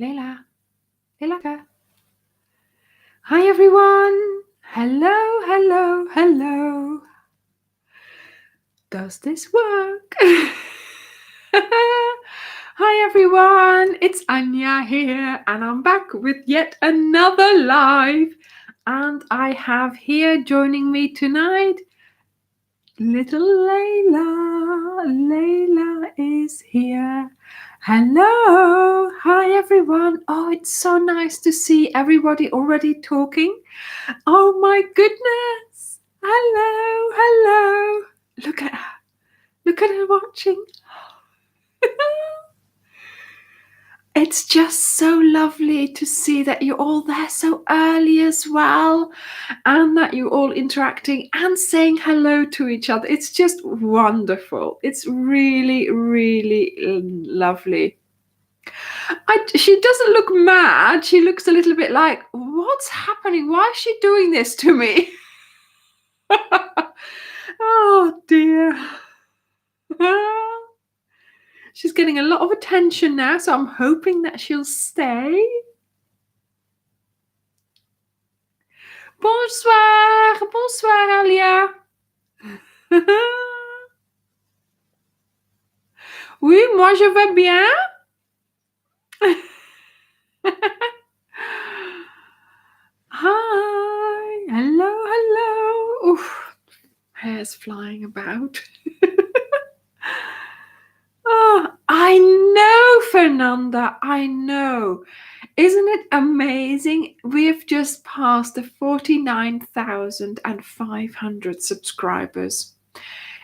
Leila. Leila. Hi, everyone. Hello, hello, hello. Does this work? Hi, everyone. It's Anja here, and I'm back with yet another live. And I have here joining me tonight little Leila. Leila is here. Hello. Hi, everyone. Oh, it's so nice to see everybody already talking. Oh, my goodness. Hello. Hello. Look at her. Look at her watching. It's just so lovely to see that you're all there so early as well, and that you're all interacting and saying hello to each other. It's just wonderful. It's really, really lovely. She doesn't look mad. She looks a little bit like, what's happening? Why is she doing this to me? Oh, dear. She's getting a lot of attention now, so I'm hoping that she'll stay. Bonsoir, bonsoir, Alia. Oui, moi je vais bien. Hi, hello, hello. Oof, hair's flying about. Oh, I know, Fernanda, I know. Isn't it amazing? We've just passed the 49,500 subscribers.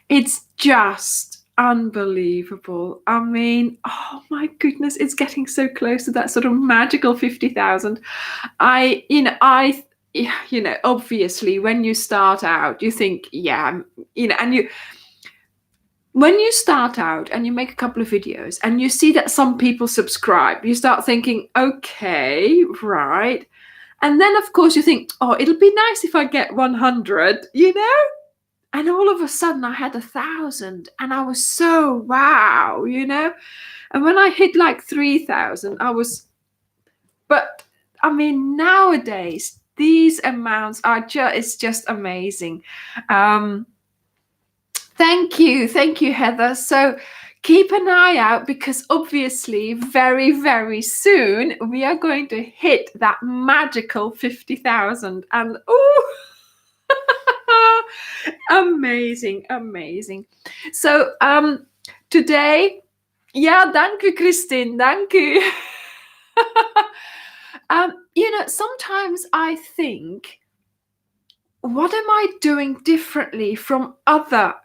It's just unbelievable. I mean, oh my goodness, it's getting so close to that sort of magical 50,000. Obviously, when you start out, you think, when you start out and you make a couple of videos and you see that some people subscribe, you start thinking, okay, right. And then, of course, you think, oh, it'll be nice if I get 100, And all of a sudden I had 1,000 and I was so wow, And when I hit like 3,000, but I mean, nowadays, these amounts are it's just amazing. Thank you, Heather. So keep an eye out, because obviously very, very soon we are going to hit that magical 50,000. And amazing. So today, thank you, Christine. Thank you. Sometimes I think, what am I doing differently from other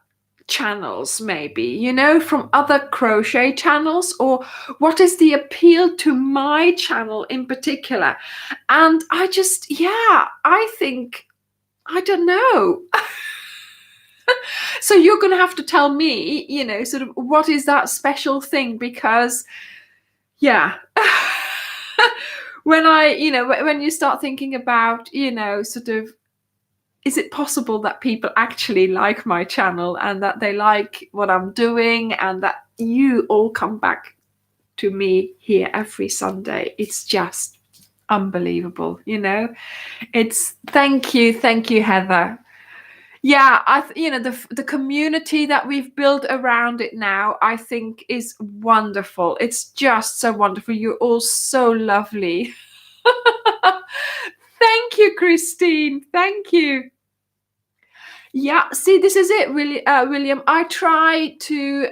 channels, maybe, from other crochet channels, or what is the appeal to my channel in particular? And I think, I don't know. So you're going to have to tell me, sort of what is that special thing, because when you start thinking about, sort of, is it possible that people actually like my channel and that they like what I'm doing and that you all come back to me here every Sunday? It's just unbelievable, It's thank you, Heather. Yeah, the community that we've built around it now, I think, is wonderful. It's just so wonderful. You're all so lovely. Thank you, Christine. Thank you. Yeah, see, this is it, really, William. I try to,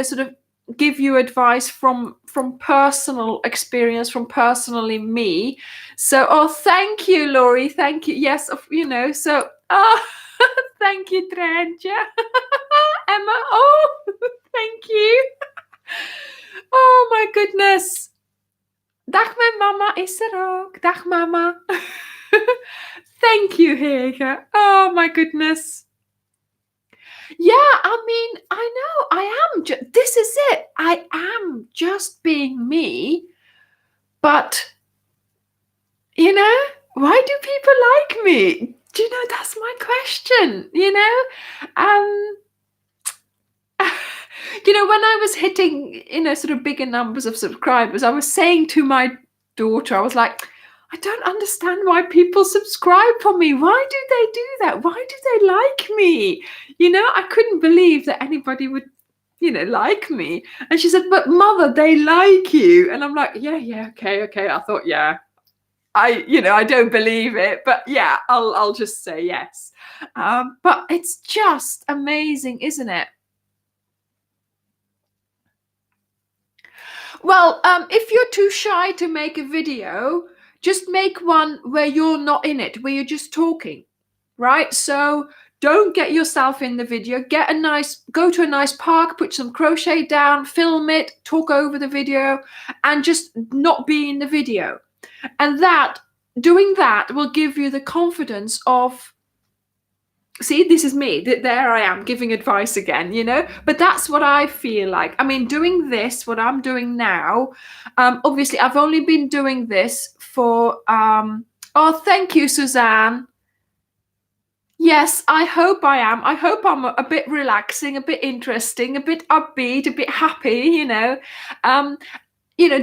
sort of give you advice from personal experience, from personally me. So, thank you, Laurie. Thank you. Yes, so, thank you, Trentje. Emma, thank you. Oh, my goodness. Dag, mijn mama is er ook. Dag, mama. Thank you, Hege. Oh, my goodness. Yeah, I mean, I know I am. This is it. I am just being me. But, why do people like me? Do you know, that's my question, when I was hitting, sort of bigger numbers of subscribers, I was saying to my daughter, I was like, I don't understand why people subscribe for me. Why do they do that? Why do they like me? I couldn't believe that anybody would, like me. And she said, but mother, they like you. And I'm like, yeah, okay. I thought, yeah, I don't believe it, but yeah, I'll just say yes. But it's just amazing, isn't it? Well, if you're too shy to make a video, just make one where you're not in it, where you're just talking, right? So don't get yourself in the video. Go to a nice park, put some crochet down, film it, talk over the video, and just not be in the video. And doing that will give you the confidence of, see, this is me. There I am giving advice again, but that's what I feel like. I mean, doing this, what I'm doing now, obviously I've only been doing this for, oh, thank you, Suzanne. Yes, I hope I am. I hope I'm a bit relaxing, a bit interesting, a bit upbeat, a bit happy,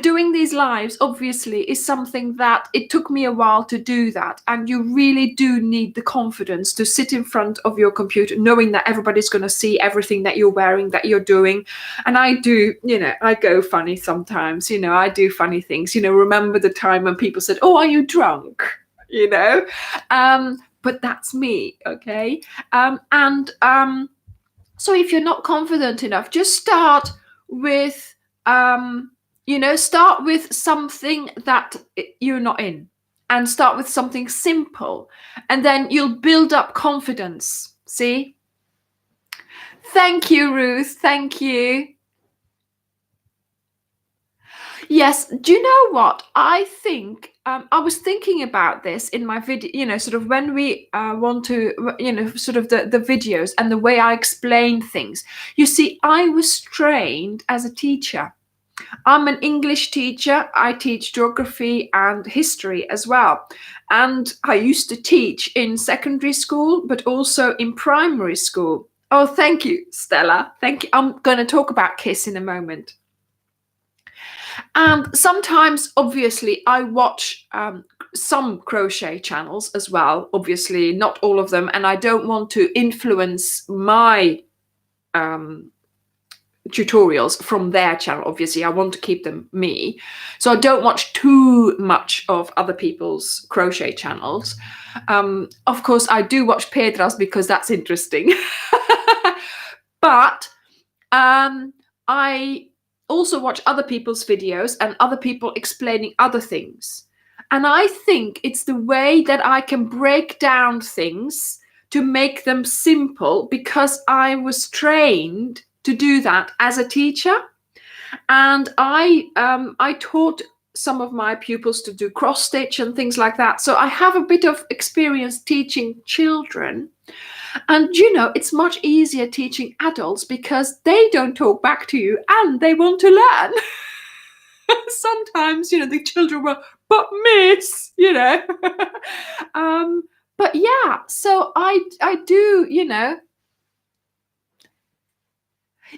doing these lives obviously is something that it took me a while to do that. And you really do need the confidence to sit in front of your computer, knowing that everybody's going to see everything that you're wearing, that you're doing. And I do, I go funny sometimes, I do funny things, remember the time when people said, oh, are you drunk? But that's me. Okay. So if you're not confident enough, just start with, start with something that you're not in, and start with something simple, and then you'll build up confidence. See? Thank you, Ruth. Thank you. Yes. Do you know what? I think I was thinking about this in my video, sort of when we want to, sort of the videos and the way I explain things. You see, I was trained as a teacher. I'm an English teacher. I teach geography and history as well. And I used to teach in secondary school, but also in primary school. Oh, thank you, Stella. Thank you. I'm going to talk about KISS in a moment. And sometimes, obviously, I watch some crochet channels as well. Obviously, not all of them. And I don't want to influence my tutorials from their channel. Obviously, I want to keep them me. So I don't watch too much of other people's crochet channels. Of course, I do watch Pedra's because that's interesting. But I also watch other people's videos and other people explaining other things. And I think it's the way that I can break down things to make them simple, because I was trained to do that as a teacher. And I taught some of my pupils to do cross stitch and things like that. So I have a bit of experience teaching children. And it's much easier teaching adults because they don't talk back to you and they want to learn. Sometimes, the children will, but miss, but yeah, so I do,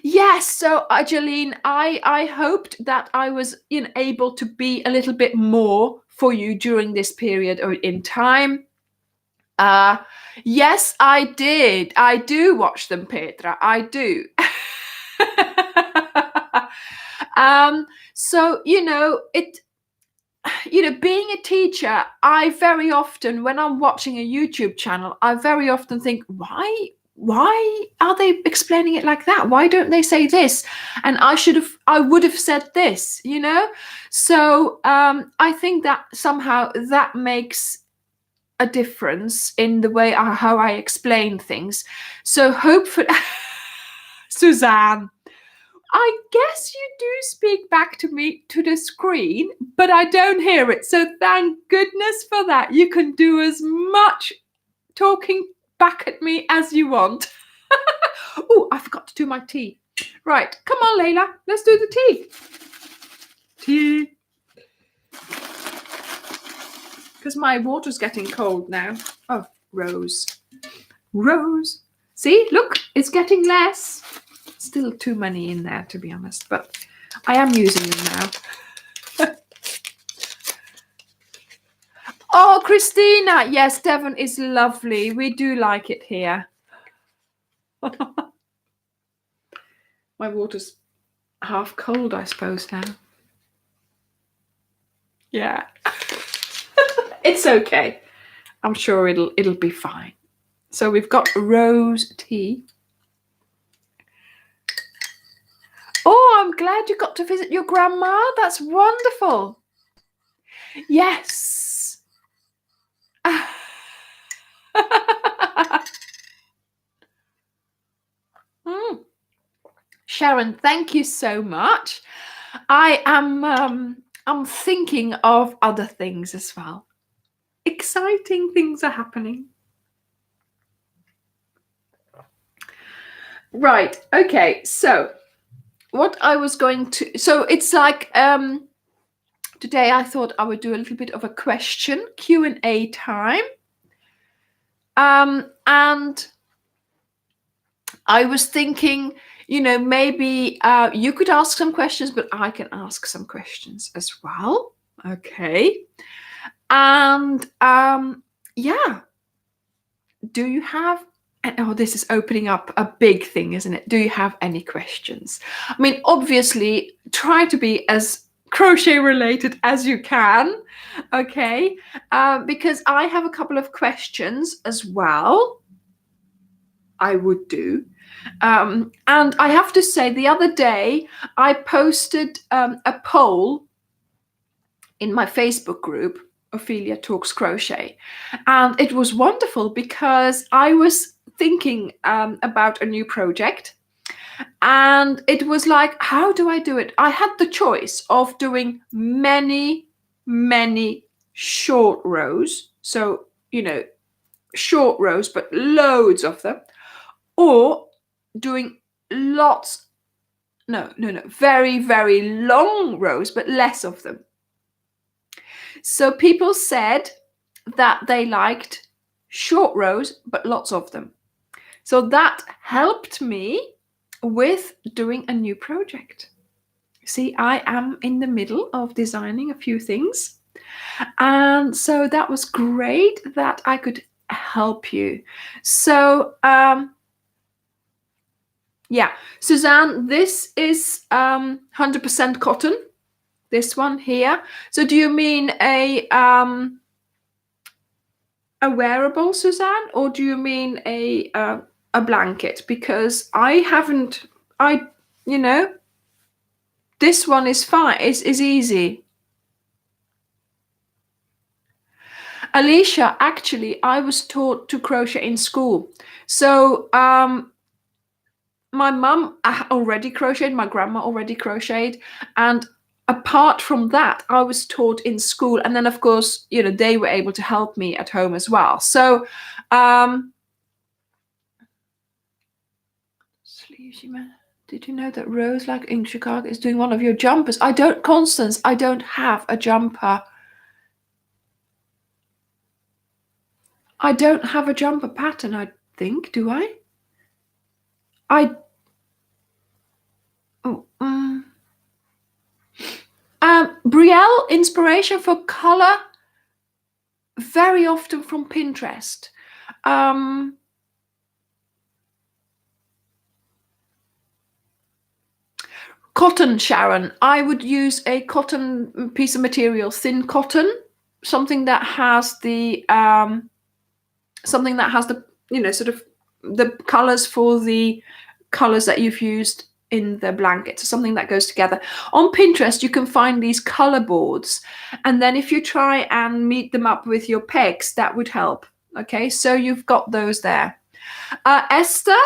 Yes, so Jeline, I hoped that I was able to be a little bit more for you during this period or in time. Yes, I did. I do watch them, Petra. I do. So being a teacher, I very often, when I'm watching a YouTube channel, I very often think, why are they explaining it like that? Why don't they say this? And I would have said this, So I think that somehow that makes a difference in the way how I explain things. So hopefully, Suzanne, I guess you do speak back to me to the screen, but I don't hear it. So thank goodness for that. You can do as much talking back at me as you want. Oh, I forgot to do my tea. Right, come on, Layla, let's do the tea. Tea. Because my water's getting cold now. Oh, Rose. See, look, it's getting less. Still too many in there, to be honest, but I am using them now. Christina. Yes, Devon is lovely. We do like it here. My water's half cold, I suppose, now. Yeah. It's okay. I'm sure it'll be fine. So we've got rose tea. Oh, I'm glad you got to visit your grandma. That's wonderful. Yes. Sharon, thank you so much. I'm thinking of other things as well. Exciting things are happening. Right. Okay. So what I was going to, so it's like today I thought I would do a little bit of a question Q&A time. And I was thinking, maybe you could ask some questions, but I can ask some questions as well. Okay. And yeah, do you have, oh, this is opening up a big thing, isn't it? Do you have any questions? I mean, obviously, try to be as crochet related as you can, okay? Because I have a couple of questions as well. I would do. And I have to say, the other day, I posted a poll in my Facebook group, Ophelia Talks Crochet. And it was wonderful because I was thinking about a new project. And it was like, how do I do it? I had the choice of doing many, many short rows. So, short rows, but loads of them. Or doing very, very long rows, but less of them. So people said that they liked short rows, but lots of them. So that helped me with doing a new project. See, I am in the middle of designing a few things. And so that was great that I could help you. So, yeah, Suzanne, this is 100% cotton. This one here. So do you mean a wearable, Suzanne, or do you mean a blanket? Because this one is fine. Is easy. Alicia, actually, I was taught to crochet in school. So my mum already crocheted, my grandma already crocheted, and apart from that, I was taught in school. And then, of course, they were able to help me at home as well. So, did you know that Rose, like in Chicago, is doing one of your jumpers? Constance, I don't have a jumper. I don't have a jumper pattern, I think, do I? Brielle, inspiration for color, very often from Pinterest. Cotton, Sharon. I would use a cotton piece of material, thin cotton, something that has the sort of the colors for the colors that you've used in the blanket, so something that goes together. On Pinterest, you can find these color boards, and then if you try and meet them up with your pegs, that would help. Okay, so you've got those there. Esther,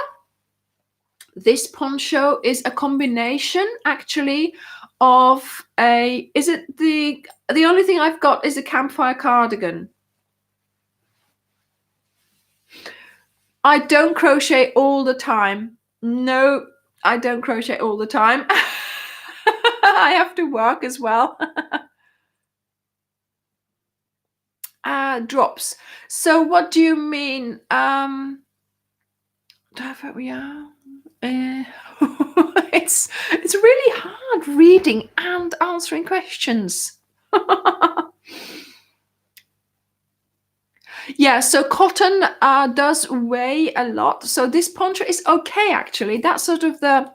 this poncho is a combination, actually, of the only thing I've got is a campfire cardigan. I don't crochet all the time. No, I don't crochet all the time. I have to work as well. Drops. So what do you mean? It's really hard reading and answering questions. Yeah, so cotton does weigh a lot. So this poncho is okay, actually. That's sort of the,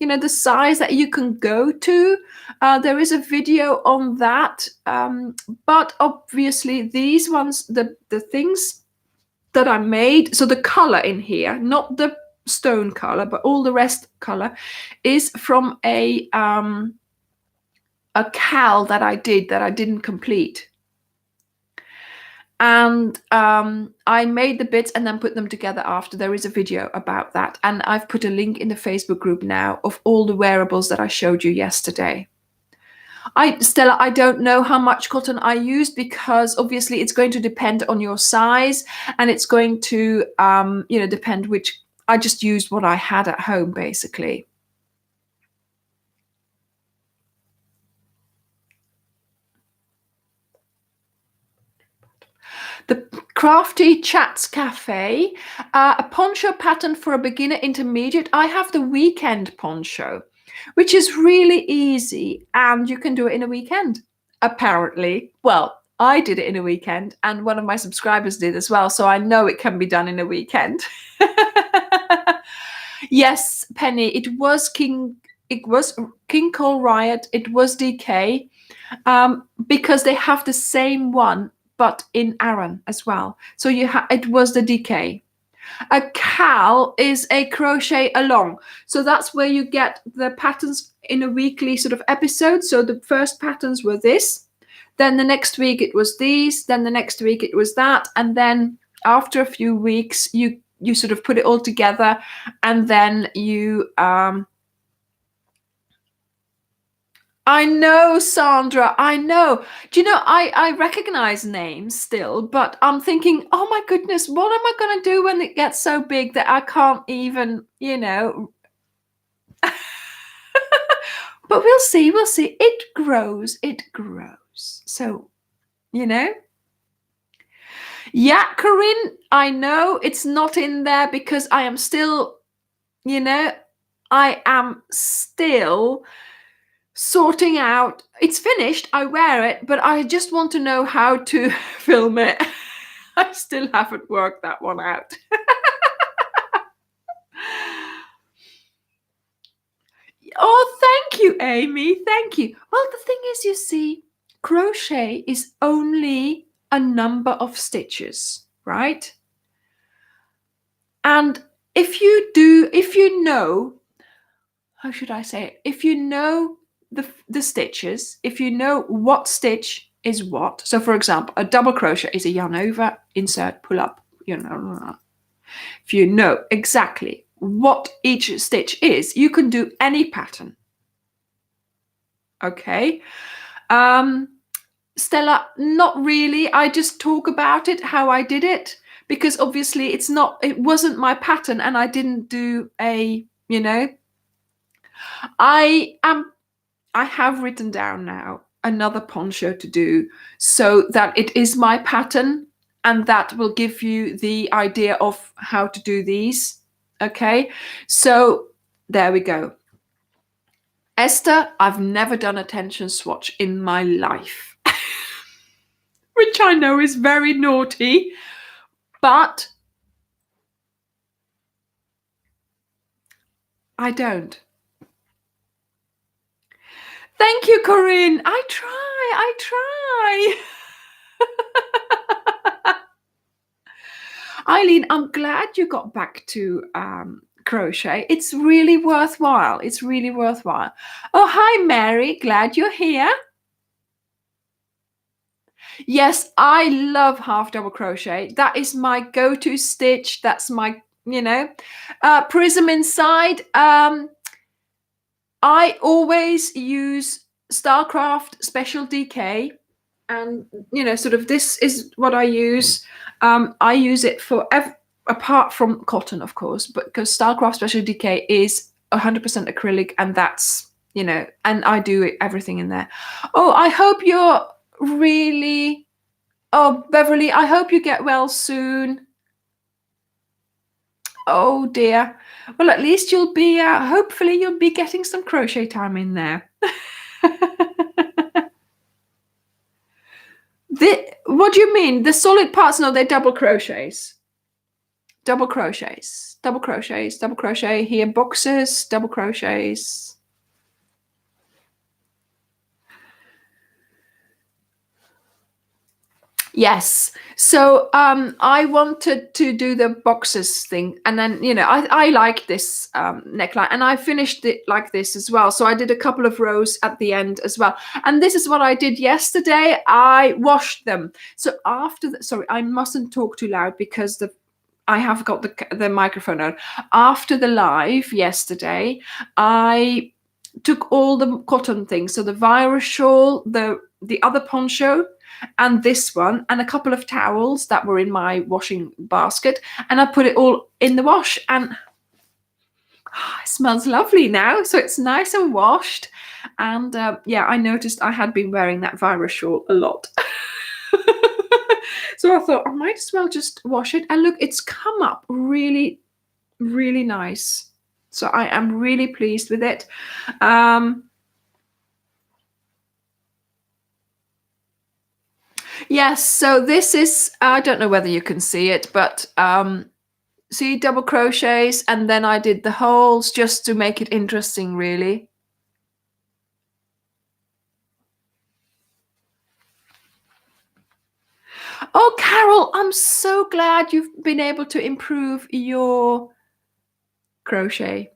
the size that you can go to. There is a video on that. But obviously these ones, the things that I made, so the color in here, not the stone color, but all the rest color, is from a cal that I did that I didn't complete. And I made the bits and then put them together after. There is a video about that. And I've put a link in the Facebook group now of all the wearables that I showed you yesterday. Stella, I don't know how much cotton I used because obviously it's going to depend on your size, and it's going to, depend which. I just used what I had at home, basically. The Crafty Chats Cafe, a poncho pattern for a beginner intermediate. I have the weekend poncho, which is really easy, and you can do it in a weekend, apparently. Well, I did it in a weekend, and one of my subscribers did as well, so I know it can be done in a weekend. Yes, Penny, it was King Cole Riot, it was DK, because they have the same one, but in Aran as well. So it was the DK. A cal is a crochet along. So that's where you get the patterns in a weekly sort of episode. So the first patterns were this, then the next week it was these, then the next week it was that, and then after a few weeks you sort of put it all together, and then you I know, Sandra, I know. Do you know, I recognize names still, but I'm thinking, oh my goodness, what am I going to do when it gets so big that I can't even, But we'll see, we'll see. It grows, it grows. So, Yeah, Corinne, I know it's not in there because I am still, I am still sorting out. It's finished, I wear it, but I just want to know how to film it. I still haven't worked that one out. Oh, thank you, Amy. Thank you. Well, the thing is, you see, crochet is only a number of stitches, right? And if you know, how should I say it? If you know the stitches, if you know what stitch is what. So for example, a double crochet is a yarn over, insert, pull up, If you know exactly what each stitch is, you can do any pattern. Okay. Stella, not really. I just talk about it, how I did it, because obviously it wasn't my pattern, and I didn't do I have written down now another poncho to do so that it is my pattern, and that will give you the idea of how to do these. Okay, so there we go. Esther, I've never done a tension swatch in my life, which I know is very naughty, but I don't. Thank you, Corinne. I try. Eileen, I'm glad you got back to crochet. It's really worthwhile. It's really worthwhile. Oh, hi, Mary. Glad you're here. Yes, I love half double crochet. That is my go-to stitch. That's my, prism inside. I always use Starcraft Special DK, and sort of this is what I use. I use it for apart from cotton, of course, but because Starcraft Special DK is 100% acrylic, and that's and I do everything in there. Oh, I hope you're really. Oh, Beverly, I hope you get well soon. Oh dear. Well, at least you'll be, hopefully you'll be getting some crochet time in there. What do you mean? The solid parts? No, they're double crochets. Double crochets. Double crochets. Double crochet here. Boxes. Double crochets. Yes. So I wanted to do the boxes thing, and then I like this neckline, and I finished it like this as well. So I did a couple of rows at the end as well, and this is what I did yesterday. I washed them. So sorry, I mustn't talk too loud because I have got the microphone on. After the live yesterday, I took all the cotton things, so the virus shawl, the other poncho, and this one, and a couple of towels that were in my washing basket, and I put it all in the wash, and it smells lovely now. So it's nice and washed, and yeah, I noticed I had been wearing that virus shawl a lot. So I thought I might as well just wash it, and look, it's come up really, really nice. So I am really pleased with it. Yes, so this is, I don't know whether you can see it, but see, double crochets, and then I did the holes just to make it interesting, really. Oh, Carol, I'm so glad you've been able to improve your crochet.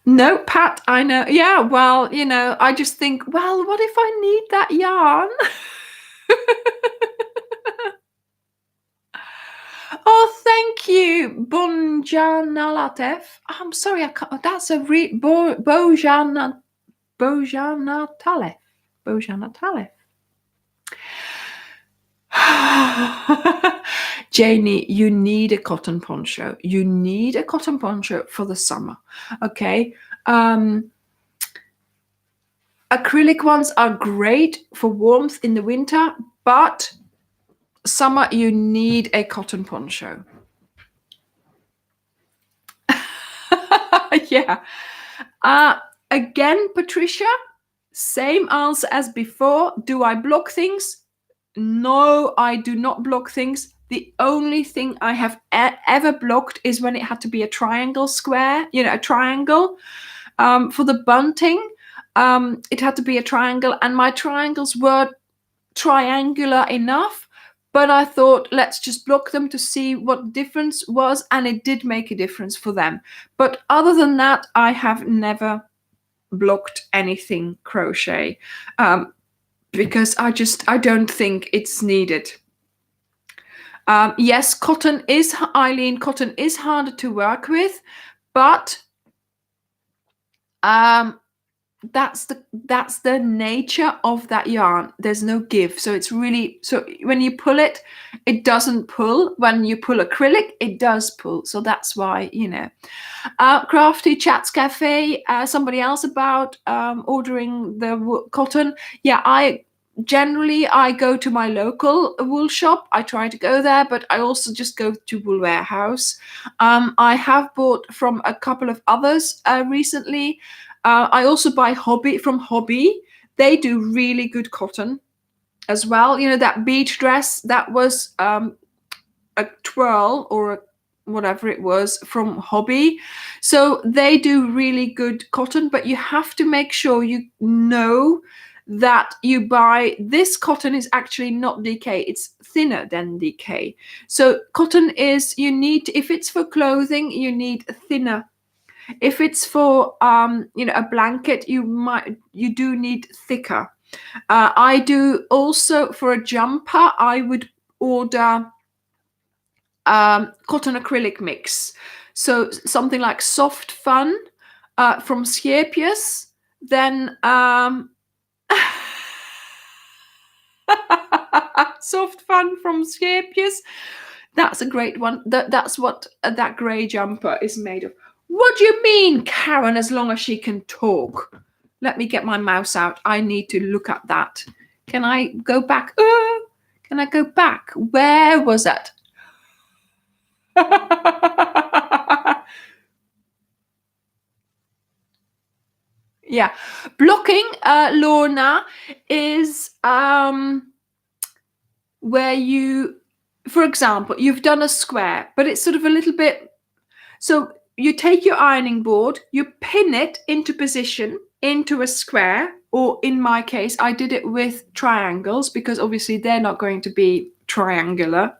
No, Pat, I know. Yeah, well, I just think, well, what if I need that yarn? Oh, thank you, Bonjanalatev. I'm sorry, I can't. That's a Bojana Talef. Bojana Talef. Janie, you need a cotton poncho. You need a cotton poncho for the summer. Okay. Acrylic ones are great for warmth in the winter, but summer you need a cotton poncho. Yeah. Again, Patricia, same answer as before. Do I block things? No, I do not block things. The only thing I have ever blocked is when it had to be a triangle square, a triangle. For the bunting, it had to be a triangle, and my triangles were triangular enough, but I thought, let's just block them to see what the difference was, and it did make a difference for them. But other than that, I have never blocked anything crochet, because I don't think it's needed. Yes, cotton is harder to work with, but that's the nature of that yarn. There's no give, so it's really, so when you pull it, it doesn't pull. When you pull acrylic, it does pull. So that's why, Crafty Chats Cafe, somebody else about ordering the cotton. Yeah, I go to my local wool shop. I try to go there, but I also just go to Wool Warehouse. I have bought from a couple of others recently. I also buy from Hobby. They do really good cotton as well. That beach dress, that was a twirl or whatever it was from Hobby. So they do really good cotton, but you have to make sure you know that you buy this cotton is actually not DK, it's thinner than DK. So cotton is, if it's for clothing, you need thinner. If it's for a blanket, you do need thicker. I do also for a jumper, I would order cotton acrylic mix. So something like Soft Fun from Siepius. Then Soft Fun from Siepius. That's a great one. That's what that grey jumper is made of. What do you mean, Karen, as long as she can talk? Let me get my mouse out. I need to look at that. Can I go back? Can I go back? Where was that? Yeah. Blocking, Lorna, is where you, for example, you've done a square, but it's sort of a little bit, so you take your ironing board, you pin it into position into a square, or in my case, I did it with triangles because obviously they're not going to be triangular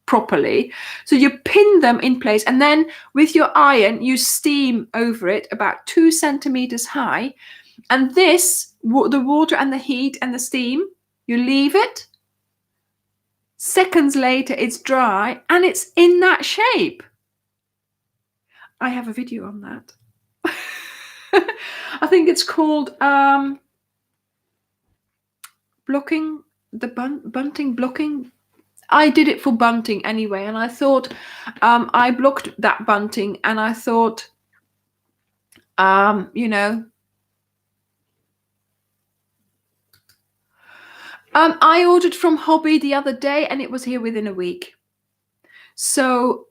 properly. So you pin them in place, and then with your iron, you steam over it about 2 centimeters high. And this, the water and the heat and the steam, you leave it. Seconds later, it's dry and it's in that shape. I have a video on that. I think it's called blocking, the bunting blocking. I did it for bunting anyway, and I thought I blocked that bunting, and I thought, you know, I ordered from Hobby the other day, and it was here within a week. So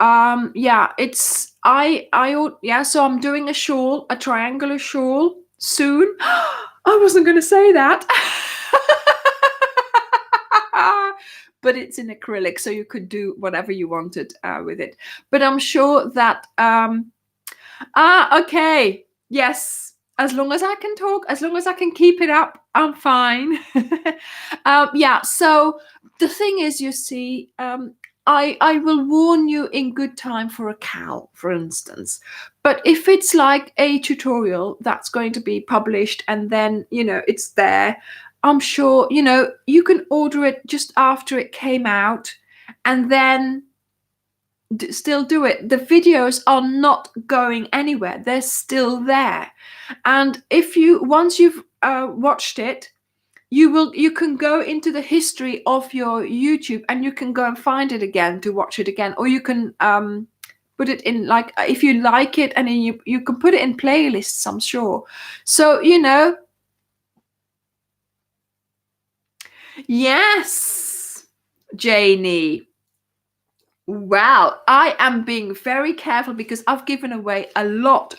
yeah, it's yeah. So I'm doing a shawl, a triangular shawl soon. I wasn't going to say that. But it's in acrylic, so you could do whatever you wanted with it. But I'm sure that okay, yes, as long as I can talk, as long as I can keep it up, I'm fine. Yeah, so the thing is, you see, I will warn you in good time for a cowl, for instance. But if it's like a tutorial that's going to be published and then, you know, it's there, I'm sure, you know, you can order it just after it came out and then still do it. The videos are not going anywhere. They're still there. And if you, once you've watched it, you can go into the history of your YouTube and you can go and find it again to watch it again, or you can put it in, like, if you like it, and then you can put it in playlists, I'm sure. So, you know, yes, Janie. Well, I am being very careful because I've given away a lot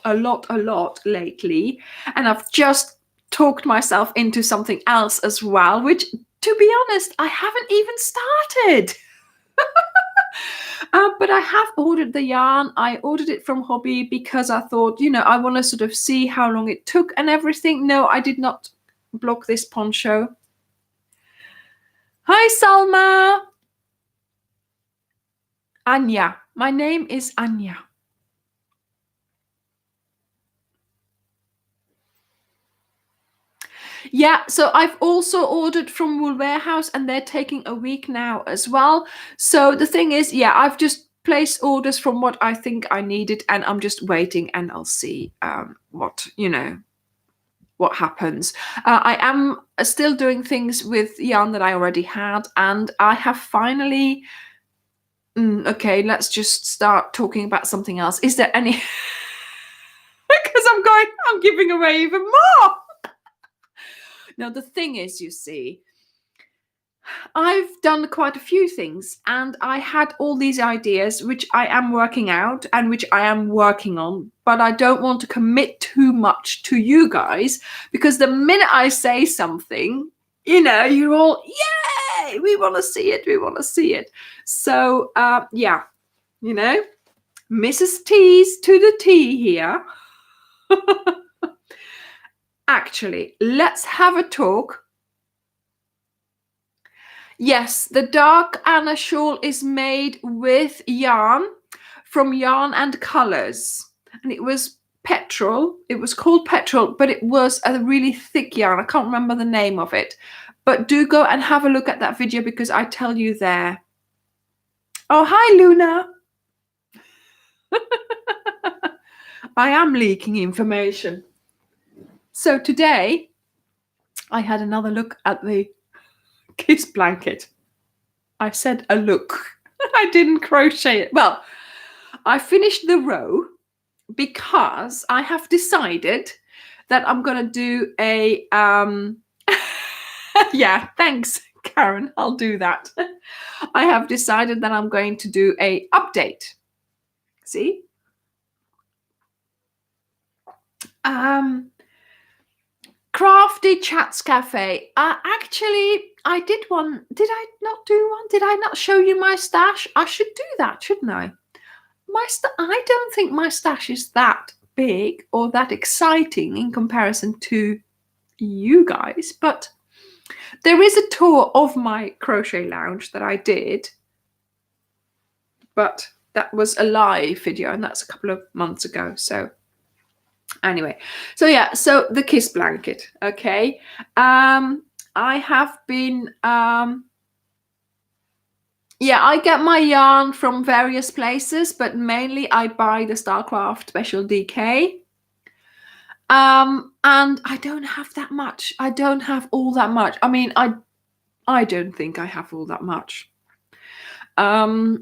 lately, and I've just talked myself into something else as well, which, to be honest, I haven't even started. But I have ordered the yarn. I ordered it from Hobby because I thought, you know, I want to sort of see how long it took and everything. No, I did not block this poncho. Hi, Salma. Anja. My name is Anja. Yeah, so I've also ordered from Wool Warehouse and they're taking a week now as well. So the thing is, yeah, I've just placed orders from what I think I needed, and I'm just waiting, and I'll see what, you know, what happens. I am still doing things with yarn that I already had, and I have finally okay, let's just start talking about something else. Is there any because I'm giving away even more. Now, the thing is, you see, I've done quite a few things, and I had all these ideas which I am working out and which I am working on, but I don't want to commit too much to you guys, because the minute I say something, you know, you're all, yay, we want to see it, we want to see it. So yeah, you know, Mrs. T's to the T here. Actually, let's have a talk. Yes, the dark Anna shawl is made with yarn from Yarn and Colors. And it was petrol. It was called petrol, but it was a really thick yarn. I can't remember the name of it. But do go and have a look at that video because I tell you there. Oh, hi, Luna. I am leaking information. So today, I had another look at the kiss blanket. I said a look. I didn't crochet it. Well, I finished the row because I have decided that I'm going to do a yeah, thanks, Karen. I'll do that. I have decided that I'm going to do a update. See? Crafty Chats Cafe. Actually, I did one. Did I not do one? Did I not show you my stash? I should do that, shouldn't I? I don't think my stash is that big or that exciting in comparison to you guys, but there is a tour of my crochet lounge that I did, but that was a live video and that's a couple of months ago. So anyway, so yeah, so the kiss blanket. Okay, I have been yeah, I get my yarn from various places, but mainly I buy the Starcraft Special DK. And I don't have that much. I don't have all that much. I mean, I don't think I have all that much. I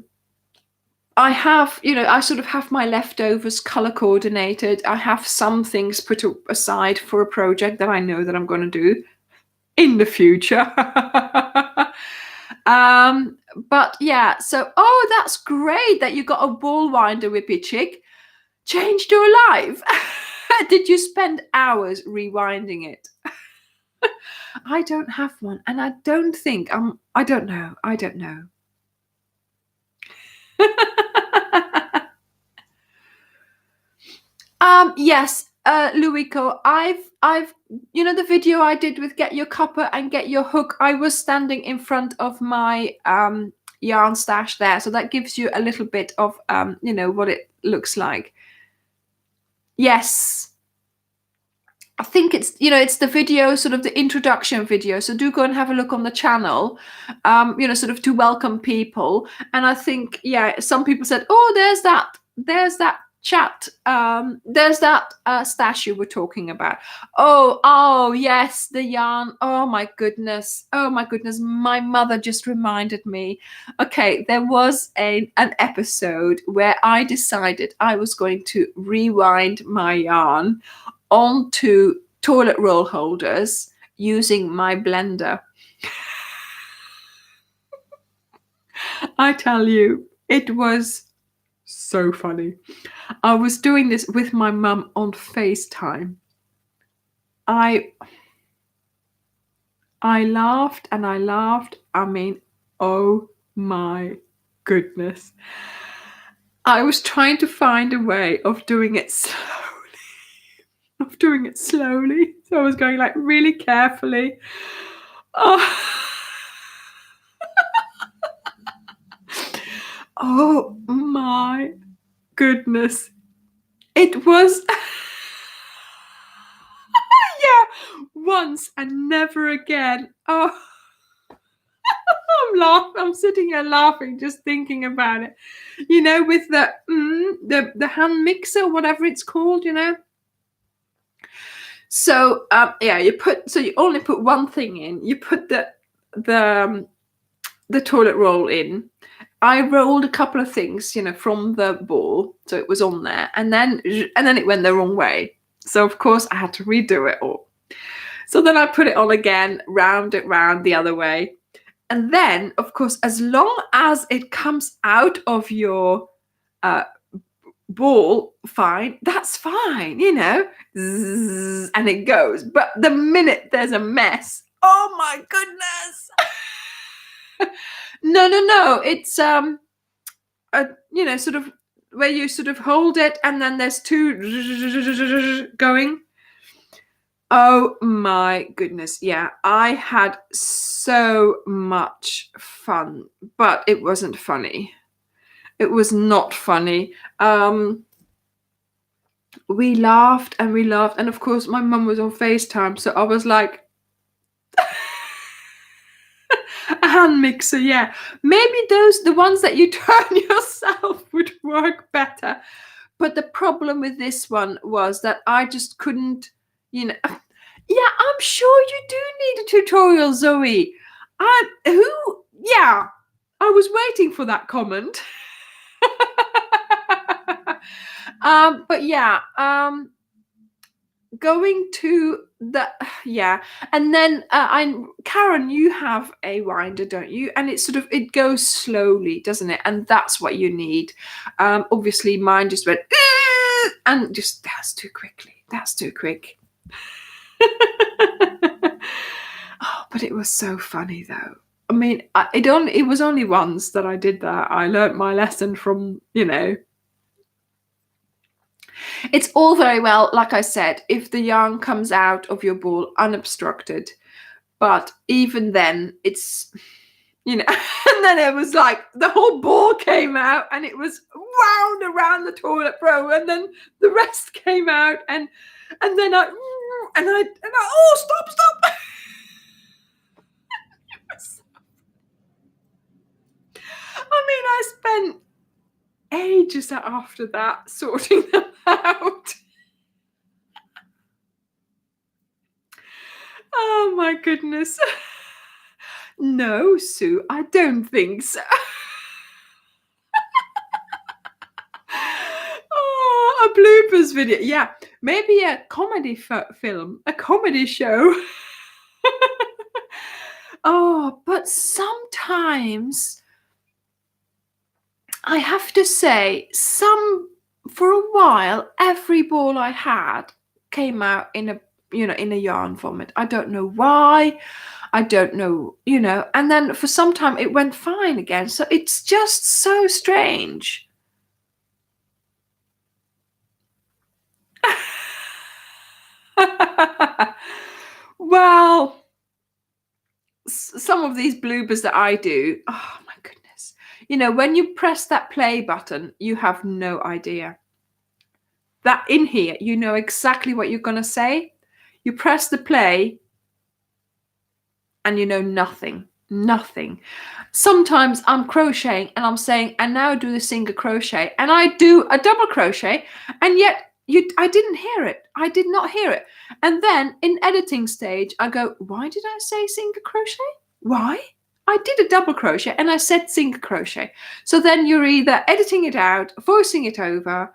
have, I sort of have my leftovers color coordinated. I have some things put aside for a project that I know that I'm going to do in the future. But yeah, so, oh, that's great that you got a ball winder, Whippy Chick. Changed your life. Did you spend hours rewinding it? I don't have one, and I don't think I don't know. Yes, Luiko, I've the video I did with get your copper and get your hook. I was standing in front of my yarn stash there, so that gives you a little bit of what it looks like. Yes, I think it's it's the video, sort of the introduction video. So do go and have a look on the channel, sort of to welcome people. And I think some people said, oh, there's that chat, there's that stash you were talking about. Oh yes, the yarn. Oh my goodness, my mother just reminded me. Okay, there was an episode where I decided I was going to rewind my yarn onto toilet roll holders using my blender. I tell you, it was so funny. I was doing this with my mum on FaceTime. I laughed and I laughed. I mean, oh my goodness. I was trying to find a way of doing it slowly. So I was going like really carefully. Oh, oh my goodness. It was once and never again. Oh, I'm laughing. I'm sitting here laughing just thinking about it. With the hand mixer, whatever it's called, So you only put one thing in. You put the toilet roll in. I rolled a couple of things, from the ball, so it was on there, and then it went the wrong way. So of course I had to redo it all. So then I put it on again, round it round the other way, and then of course, as long as it comes out of your ball, fine, that's fine, zzz, and it goes. But the minute there's a mess, oh my goodness. No, it's sort of where you sort of hold it and then there's two going. Oh my goodness, yeah, I had so much fun, but it wasn't funny. It was not funny. We laughed, and of course my mum was on FaceTime, so I was like, a hand mixer, yeah. Maybe the ones that you turn yourself would work better. But the problem with this one was that I just couldn't, yeah, I'm sure you do need a tutorial, Zoe. I was waiting for that comment. But yeah, going to and then Karen, you have a winder, don't you? And it goes slowly, doesn't it? And that's what you need. Obviously mine just went and just that's too quick. Oh, but it was so funny though. I mean, it was only once that I did that. I learnt my lesson from, it's all very well, like I said, if the yarn comes out of your ball unobstructed, but even then it's, and then it was like the whole ball came out and it was wound around the toilet roll, and then the rest came out, and then I oh, stop. I mean, I spent ages after that sorting them out. Oh my goodness. No, Sue, I don't think so. Oh, a bloopers video. Yeah, maybe a comedy film, a comedy show. Oh, but sometimes I have to say, for a while, every ball I had came out in a yarn vomit. I don't know why. I don't know, and then for some time it went fine again. So it's just so strange. Well, some of these bloopers that I do, oh my goodness. When you press that play button, you have no idea. That in here, you know exactly what you're going to say. You press the play and you know nothing. Sometimes I'm crocheting and I'm saying, and now do the single crochet, and I do a double crochet, and yet I didn't hear it. I did not hear it. And then in editing stage, I go, why did I say single crochet? Why? I did a double crochet and I said single crochet. So then you're either editing it out, voicing it over.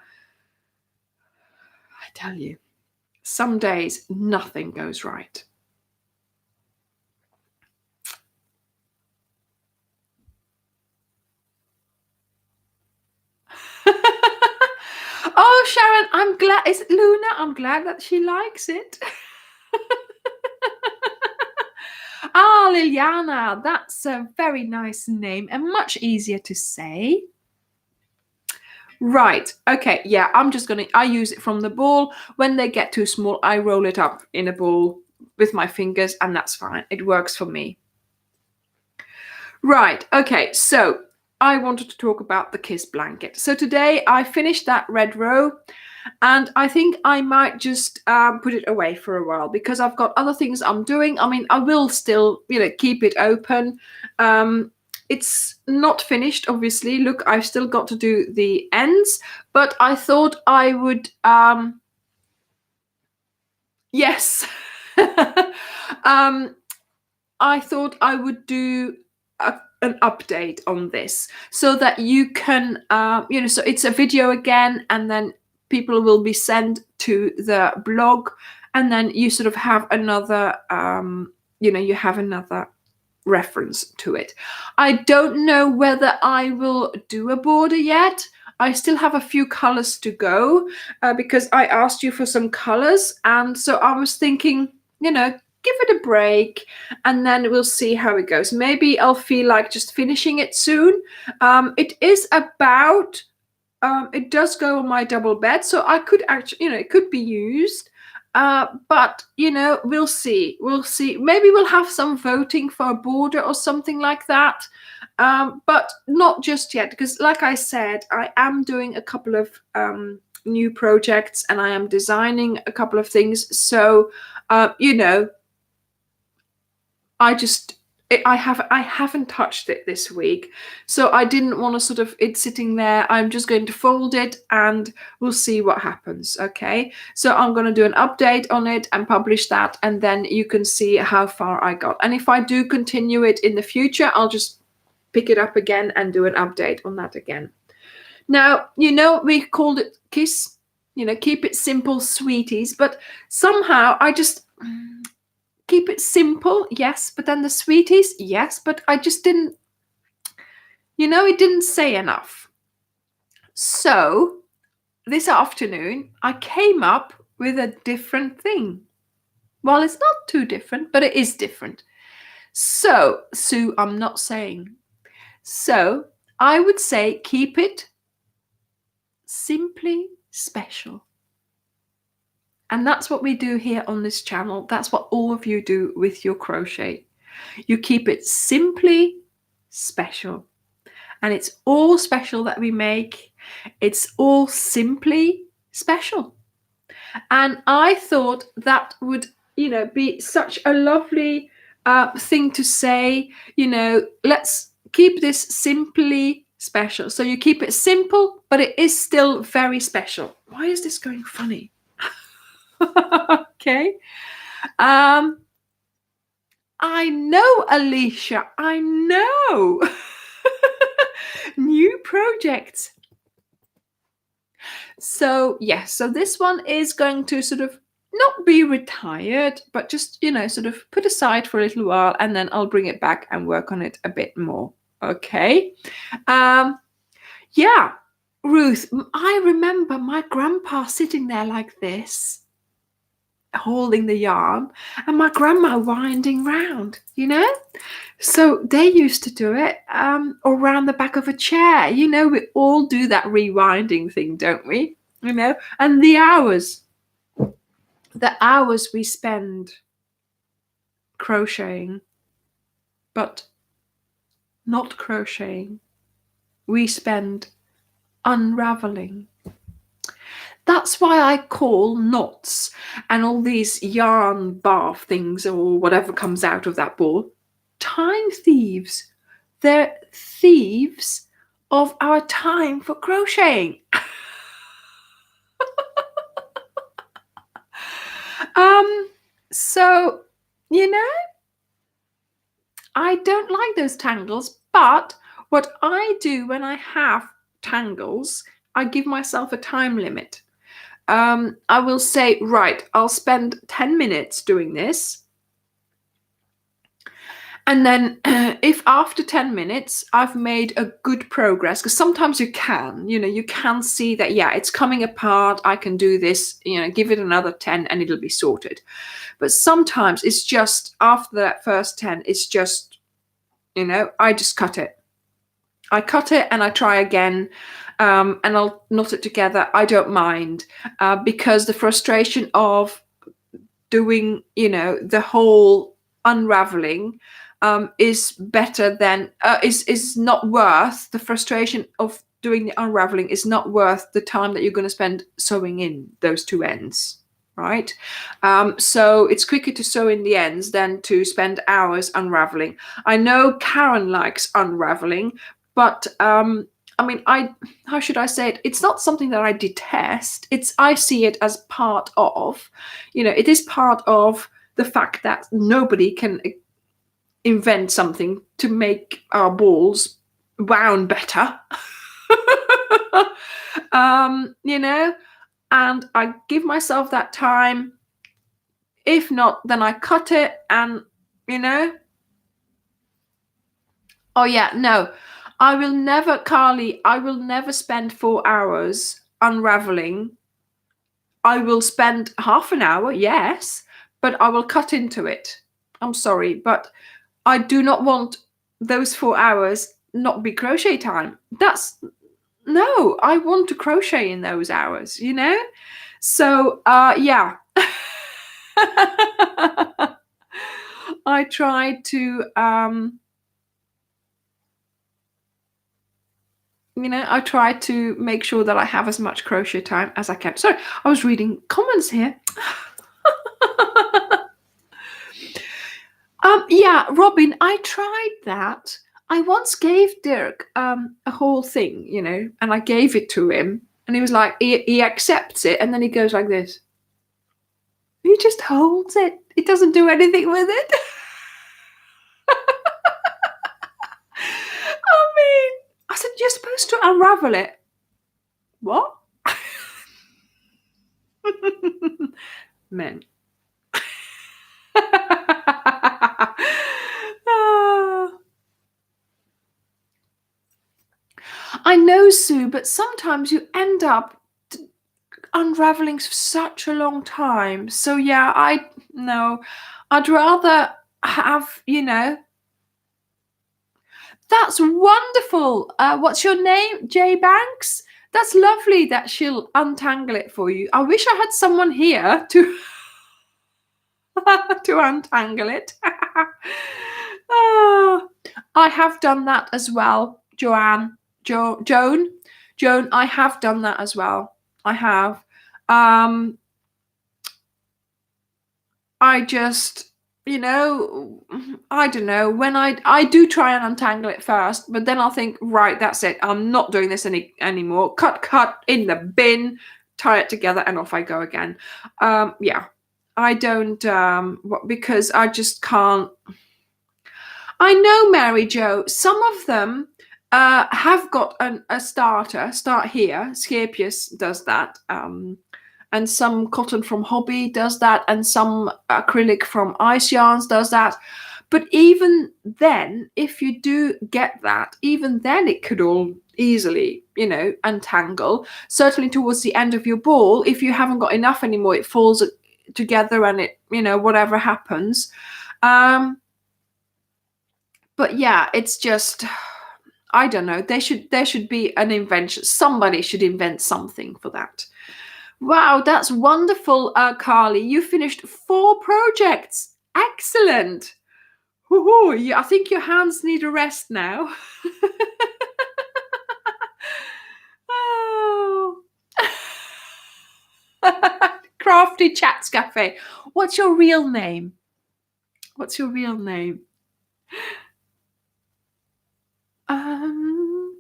I tell you, some days nothing goes right. Oh, Sharon, I'm glad. Is it Luna? I'm glad that she likes it. Ah, Liliana, that's a very nice name and much easier to say. Right. Okay. Yeah, I use it from the ball. When they get too small, I roll it up in a ball with my fingers, and that's fine. It works for me. Right. Okay. So I wanted to talk about the kiss blanket. So today I finished that red row, and I think I might just put it away for a while because I've got other things I'm doing. I mean, I will still, keep it open. It's not finished, obviously. Look, I've still got to do the ends, but I thought I would, yes. I thought I would do an update on this so that you can, so it's a video again, and then people will be sent to the blog, and then you sort of have another, you have another reference to it. I don't know whether I will do a border yet. I still have a few colors to go because I asked you for some colors, and so I was thinking, give it a break, and then we'll see how it goes. Maybe I'll feel like just finishing it soon. It is about, it does go on my double bed, so I could actually, it could be used. But we'll see. Maybe we'll have some voting for a border or something like that. But not just yet, because like I said, I am doing a couple of new projects, and I am designing a couple of things. So, I haven't touched it this week, so I didn't want to sort of it sitting there. I'm just going to fold it and we'll see what happens. Okay, so I'm going to do an update on it and publish that, and then you can see how far I got. And if I do continue it in the future, I'll just pick it up again and do an update on that again. Now, we called it KISS, keep it simple, sweeties, but somehow I just keep it simple, yes, but then the sweeties, yes, but I just didn't, it didn't say enough. So this afternoon, I came up with a different thing. Well, it's not too different, but it is different. So, Sue, I'm not saying. So, I would say keep it simply special. And that's what we do here on this channel. That's what all of you do with your crochet. You keep it simply special. And it's all special that we make. It's all simply special. And I thought that would, be such a lovely thing to say. Let's keep this simply special. So you keep it simple, but it is still very special. Why is this going funny? Okay. I know, Alicia. I know. New projects. So yes, so this one is going to sort of not be retired, but just, sort of put aside for a little while, and then I'll bring it back and work on it a bit more. Okay. Yeah, Ruth, I remember my grandpa sitting there like this, holding the yarn, and my grandma winding round, So they used to do it around the back of a chair. We all do that rewinding thing, don't we? And the hours we spend crocheting, but not crocheting, we spend unraveling. That's why I call knots and all these yarn bath things or whatever comes out of that ball time thieves. They're thieves of our time for crocheting. So, I don't like those tangles, but what I do when I have tangles, I give myself a time limit. I will say, right, I'll spend 10 minutes doing this. And then if after 10 minutes I've made a good progress, because sometimes you can see that, yeah, it's coming apart, I can do this, give it another 10 and it'll be sorted. But sometimes it's just after that first 10, it's just, I just cut it. I cut it and I try again, and I'll knot it together. I don't mind, because the frustration of doing, the whole unraveling is better than is not worth the frustration of doing the unraveling. Is not worth the time that you're going to spend sewing in those two ends, right? So it's quicker to sew in the ends than to spend hours unraveling. I know Karen likes unraveling, but how should I say it? It's not something that I detest. I see it as part of, it is part of the fact that nobody can invent something to make our balls wound better. And I give myself that time. If not, then I cut it and, oh yeah, no, I will never, Carly, I will never spend 4 hours unraveling. I will spend half an hour, yes, but I will cut into it. I'm sorry, but I do not want those 4 hours not be crochet time. No, I want to crochet in those hours, So, yeah. I try to, I try to make sure that I have as much crochet time as I can. Sorry, I was reading comments here. Yeah, Robin, I tried that. I once gave Dirk a whole thing, and I gave it to him, and he was like, he accepts it, and then he goes like this. He just holds it. He doesn't do anything with it. I said, you're supposed to unravel it. What? Men. I know, Sue, but sometimes you end up unraveling for such a long time. So yeah, I'd rather have, that's wonderful. What's your name? Jay Banks? That's lovely that she'll untangle it for you. I wish I had someone here to to untangle it. Oh, I have done that as well, Joan, I have done that as well. I have. I just, I don't know, when I do try and untangle it first, but then I'll think, right, that's it, I'm not doing this anymore. Cut in the bin, tie it together, and off I go again. Yeah, I don't, because I just can't. I know, Mary Jo, some of them have got a start here. Scapius does that. And some cotton from Hobby does that, and some acrylic from Ice Yarns does that. But even then, if you do get that, even then it could all easily, untangle. Certainly towards the end of your ball, if you haven't got enough anymore, it falls together and it, whatever happens. But yeah, it's just, I don't know. There should be an invention. Somebody should invent something for that. Wow, that's wonderful, Carly. You finished 4 projects. Excellent. Woohoo! I think your hands need a rest now. Oh. Crafty Chats Cafe. What's your real name? What's your real name?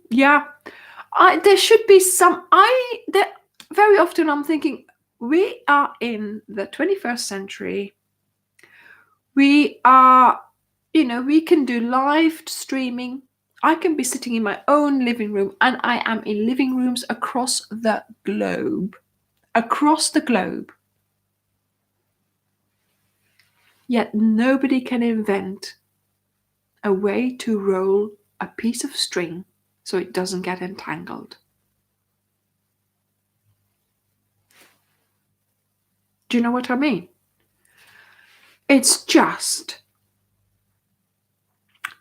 Yeah. There should be some. Very often I'm thinking, we are in the 21st century. We are, we can do live streaming. I can be sitting in my own living room, and I am in living rooms across the globe. Across the globe. Yet nobody can invent a way to roll a piece of string so it doesn't get entangled. Do you know what I mean? It's just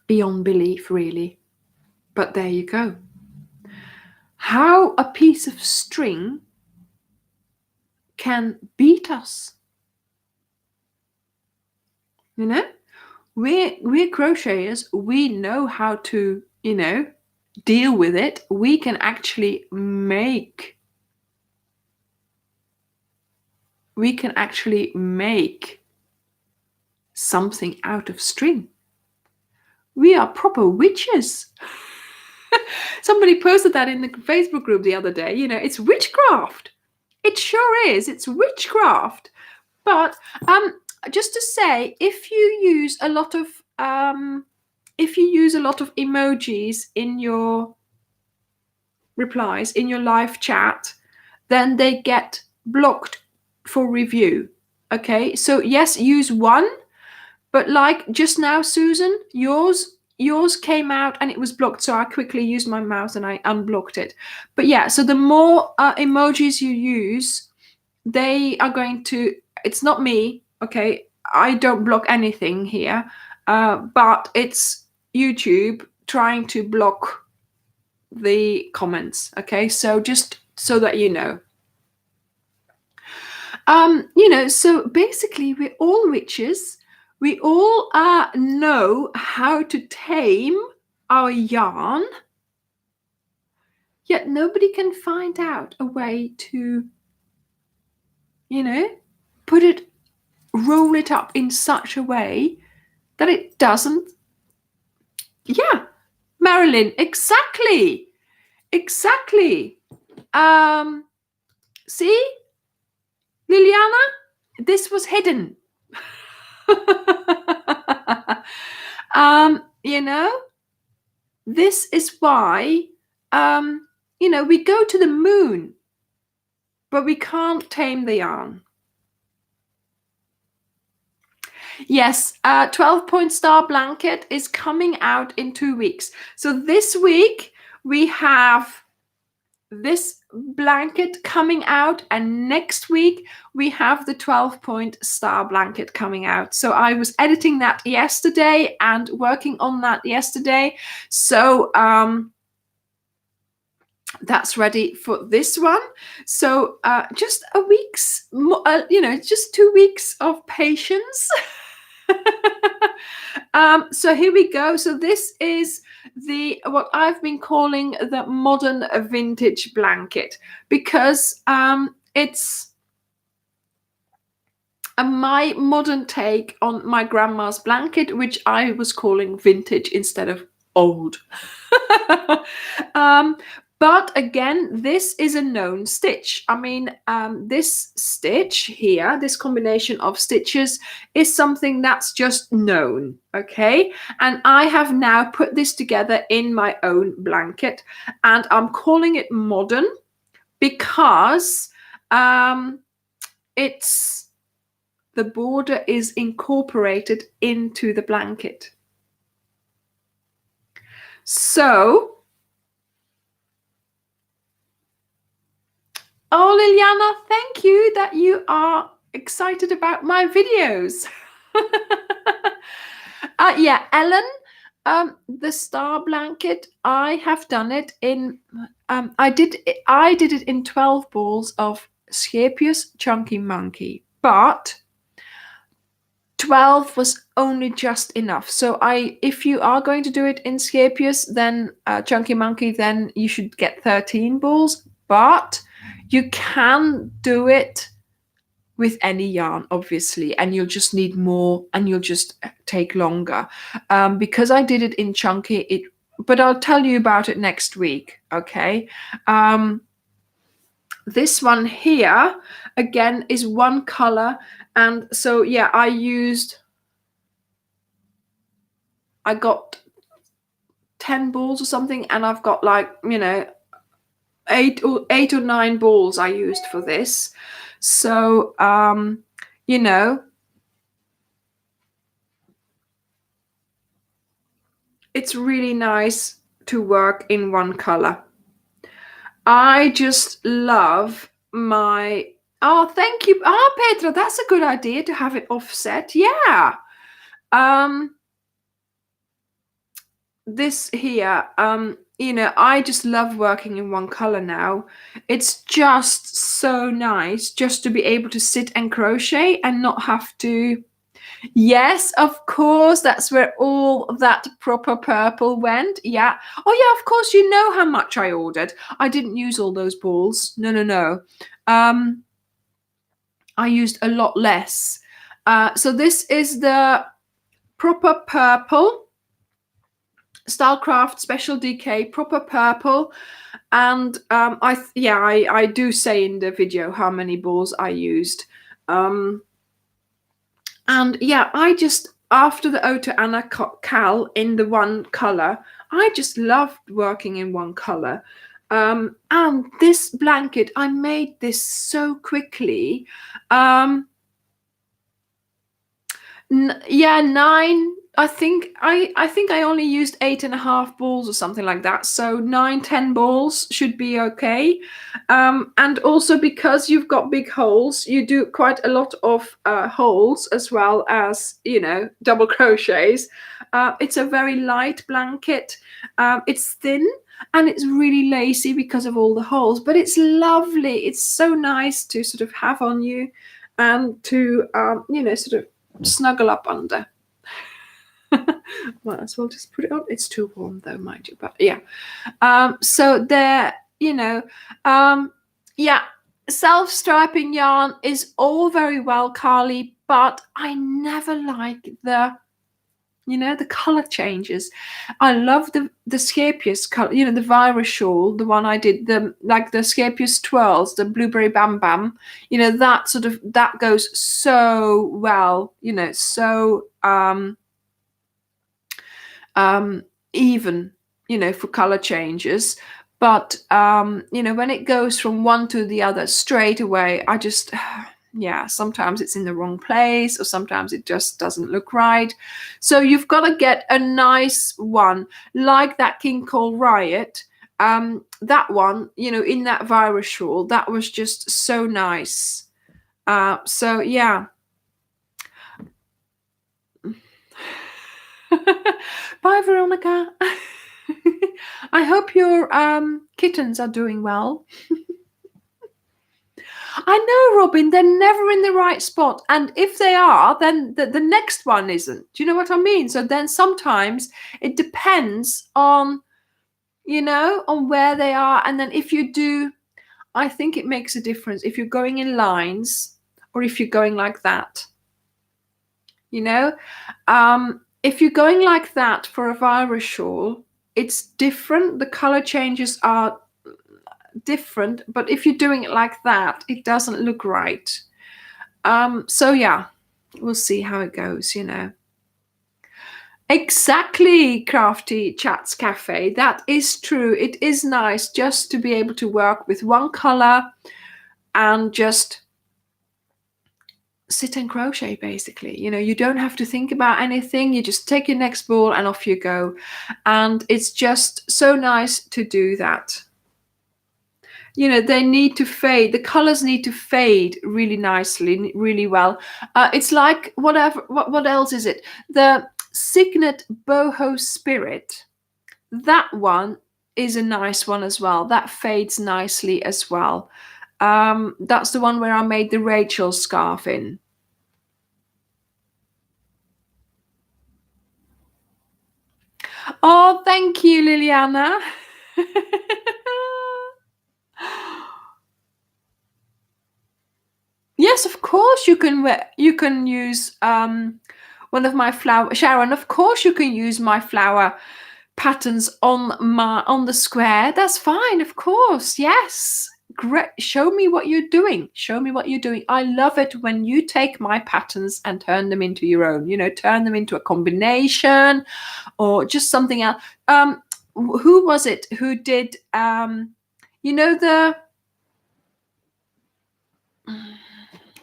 beyond belief, really. But there you go. How a piece of string can beat us. We're crocheters. We know how to, deal with it. We can actually make something out of string. We are proper witches. Somebody posted that in the Facebook group the other day. It's witchcraft. It sure is. It's witchcraft. But just to say, if you use a lot of emojis in your replies in your live chat, then they get blocked for review. Okay, so yes, use one, but like just now, Susan, yours came out and it was blocked, so I quickly used my mouse and I unblocked it. But yeah, so the more emojis you use, they are going to, it's not me, okay, I don't block anything here, but it's YouTube trying to block the comments. Okay, so just so that you know. So basically we're all witches. We all know how to tame our yarn, yet nobody can find out a way to, roll it up in such a way that it doesn't. Yeah, Marilyn, exactly. See, Liliana, this was hidden. This is why, we go to the moon, but we can't tame the yarn. Yes, 12-point star blanket is coming out in 2 weeks. So this week we have this blanket coming out, and next week we have the 12-point star blanket coming out. So I was editing that yesterday and working on that yesterday. So that's ready for this one. So just a week's, just 2 weeks of patience. So here we go. So this is what I've been calling the modern vintage blanket, because it's my modern take on my grandma's blanket, which I was calling vintage instead of old. But again, this is a known stitch. I mean, this stitch here, this combination of stitches, is something that's just known, okay? And I have now put this together in my own blanket, and I'm calling it modern because it's the border is incorporated into the blanket. So, oh, Liliana, thank you that you are excited about my videos. Yeah, Ellen, the star blanket, I have done it in, I did it in 12 balls of Scapious Chunky Monkey, but 12 was only just enough. So if you are going to do it in Scapious, then Chunky Monkey, then you should get 13 balls, but you can do it with any yarn, obviously, and you'll just need more and you'll just take longer. Because I did it in Chunky, but I'll tell you about it next week, okay? This one here, again, is one color. And so, yeah, I got 10 balls or something, and I've got like, 8 or 9 balls I used for this. So, it's really nice to work in one color. I just love my, oh, thank you. Oh, Petra, that's a good idea to have it offset. Yeah. This here, I just love working in one color now. It's just so nice just to be able to sit and crochet and not have to. Yes, of course, that's where all that proper purple went. Yeah. Oh yeah, of course, you know how much I ordered. I didn't use all those balls. No. I used a lot less. So this is the proper purple Stylecraft Special DK proper purple, and I do say in the video how many balls I used, and yeah, I just, after the Ode to Anna Cal in the one color, I just loved working in one color. And this blanket, I made this so quickly. Yeah, 9. I think I only used 8.5 balls or something like that. So 9-10 balls should be okay. And also because you've got big holes, you do quite a lot of holes as well as, double crochets. It's a very light blanket. It's thin and it's really lacy because of all the holes, but it's lovely. It's so nice to sort of have on you and to, sort of snuggle up under. Might as well just put it on. It's too warm though, mind you, but yeah. So there, yeah, self-striping yarn is all very well, Carly, but I never like the color changes. I love the Scapious color, the virus shawl, the one I did, the Scapious twirls, the blueberry bam bam, that goes so well, so even, for color changes. But when it goes from one to the other straight away, I just yeah, sometimes it's in the wrong place or sometimes it just doesn't look right. So you've got to get a nice one like that King Cole Riot. that one, in that virus shawl, that was just so nice. So yeah. Bye, Veronica. I hope your kittens are doing well. I know, Robin, they're never in the right spot. And if they are, then the next one isn't. Do you know what I mean? So then sometimes it depends on, on where they are. And then if you do, I think it makes a difference if you're going in lines or if you're going like that. If you're going like that for a virus shawl, it's different. The color changes are different, but if you're doing it like that, it doesn't look right. So yeah, we'll see how it goes. Exactly, Crafty Chats Cafe. That is true. It is nice just to be able to work with one color and just sit and crochet, basically. You don't have to think about anything. You just take your next ball and off you go. And it's just so nice to do that. They need to fade. The colors need to fade really nicely, really well. It's like what else is it? The Signet Boho Spirit. That one is a nice one as well. That fades nicely as well. That's the one where I made the Rachel scarf in. Oh, thank you, Liliana. Yes, of course you can use one of my flower, Sharon. Of course you can use my flower patterns on the square. That's fine, of course. Yes. Great. Show me what you're doing. Show me what you're doing. I love it when you take my patterns and turn them into your own, turn them into a combination or just something else. Who was it who did the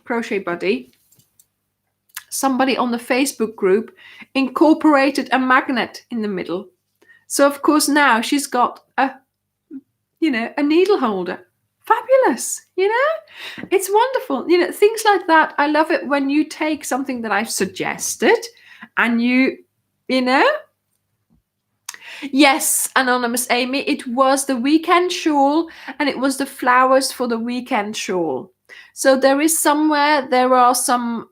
Crochet Buddy? Somebody on the Facebook group incorporated a magnet in the middle. So of course now she's got a needle holder. Fabulous. It's wonderful. Things like that. I love it when you take something that I've suggested and Yes, Anonymous Amy, it was the weekend shawl and it was the flowers for the weekend shawl. So there are some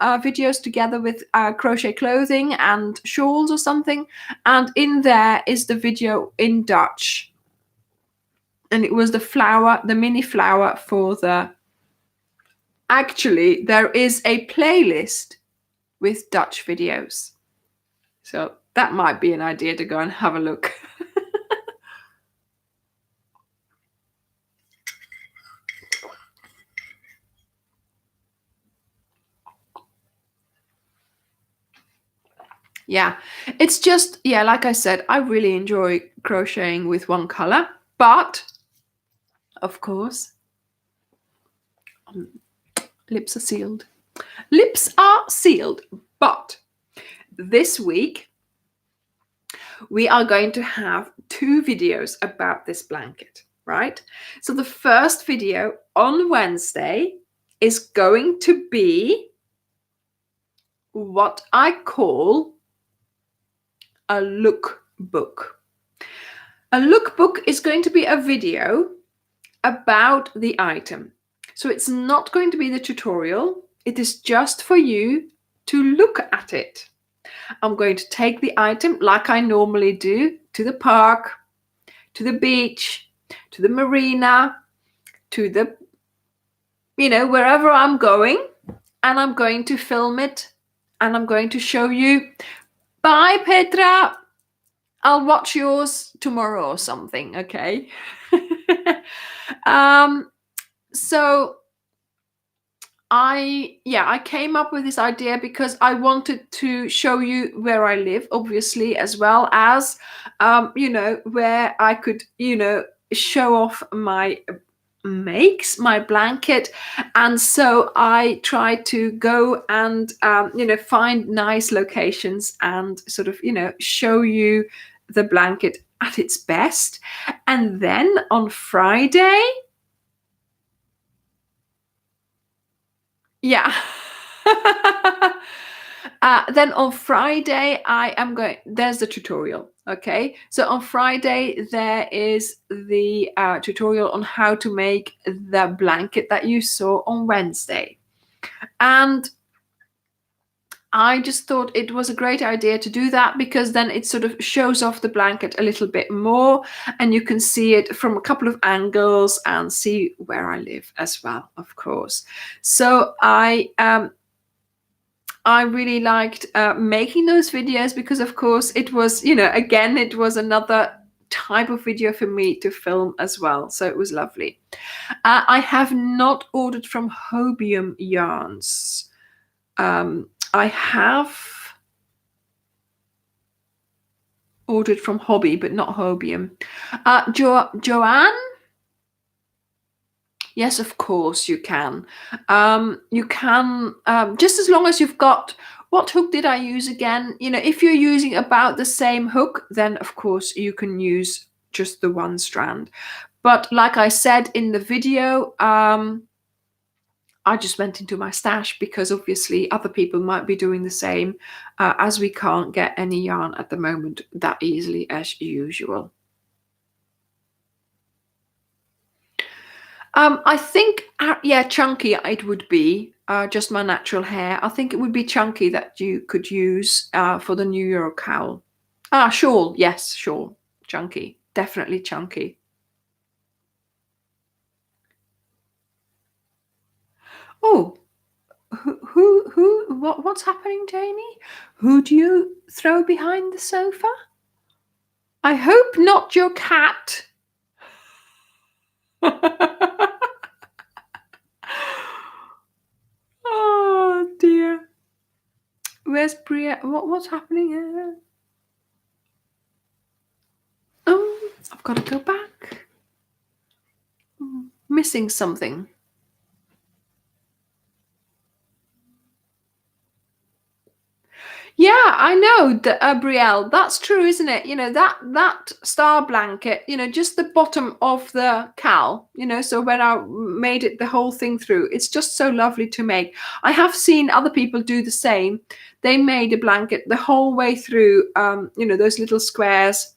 videos together with crochet clothing and shawls or something, and in there is the video in Dutch, and it was the mini flower for the. Actually, there is a playlist with Dutch videos, so that might be an idea to go and have a look. Yeah, it's just, like I said, I really enjoy crocheting with one color, but of course, lips are sealed. Lips are sealed, but this week we are going to have 2 videos about this blanket, right? So the first video on Wednesday is going to be what I call a lookbook. A lookbook is going to be a video about the item. So it's not going to be the tutorial. It is just for you to look at it. I'm going to take the item like I normally do to the park, to the beach, to the marina, to the, wherever I'm going, and I'm going to film it and I'm going to show you. Bye, Petra. I'll watch yours tomorrow or something, okay? So I came up with this idea because I wanted to show you where I live, obviously, as well as, where I could, show off my makes, my blanket. And so I try to go and, find nice locations and sort of, show you the blanket at its best. And then on Friday, yeah. Then on Friday, there's the tutorial. Okay. So on Friday, there is the tutorial on how to make the blanket that you saw on Wednesday. And I just thought it was a great idea to do that, because then it sort of shows off the blanket a little bit more, and you can see it from a couple of angles and see where I live as well, of course. So I really liked making those videos, because of course it was, again, it was another type of video for me to film as well. So it was lovely. I have not ordered from Hobium Yarns. I have ordered from Hobby, but not Hobium. Joanne? Yes, of course you can. You can, just as long as you've got, what hook did I use again? If you're using about the same hook, then of course you can use just the one strand. But like I said in the video, I just went into my stash, because obviously other people might be doing the same, as we can't get any yarn at the moment that easily as usual. I think, yeah, chunky it would be, just my natural hair. I think it would be chunky that you could use for the New York cowl. Shawl, yes, shawl, chunky, definitely chunky. Oh, what's happening, Jamie? Who do you throw behind the sofa? I hope not your cat. Oh dear. Where's Bria? What's happening here? Oh, I've got to go back. Missing something. Yeah, I know, Brielle. That's true, isn't it? That star blanket, just the bottom of the cowl, so when I made it the whole thing through, it's just so lovely to make. I have seen other people do the same. They made a blanket the whole way through, those little squares.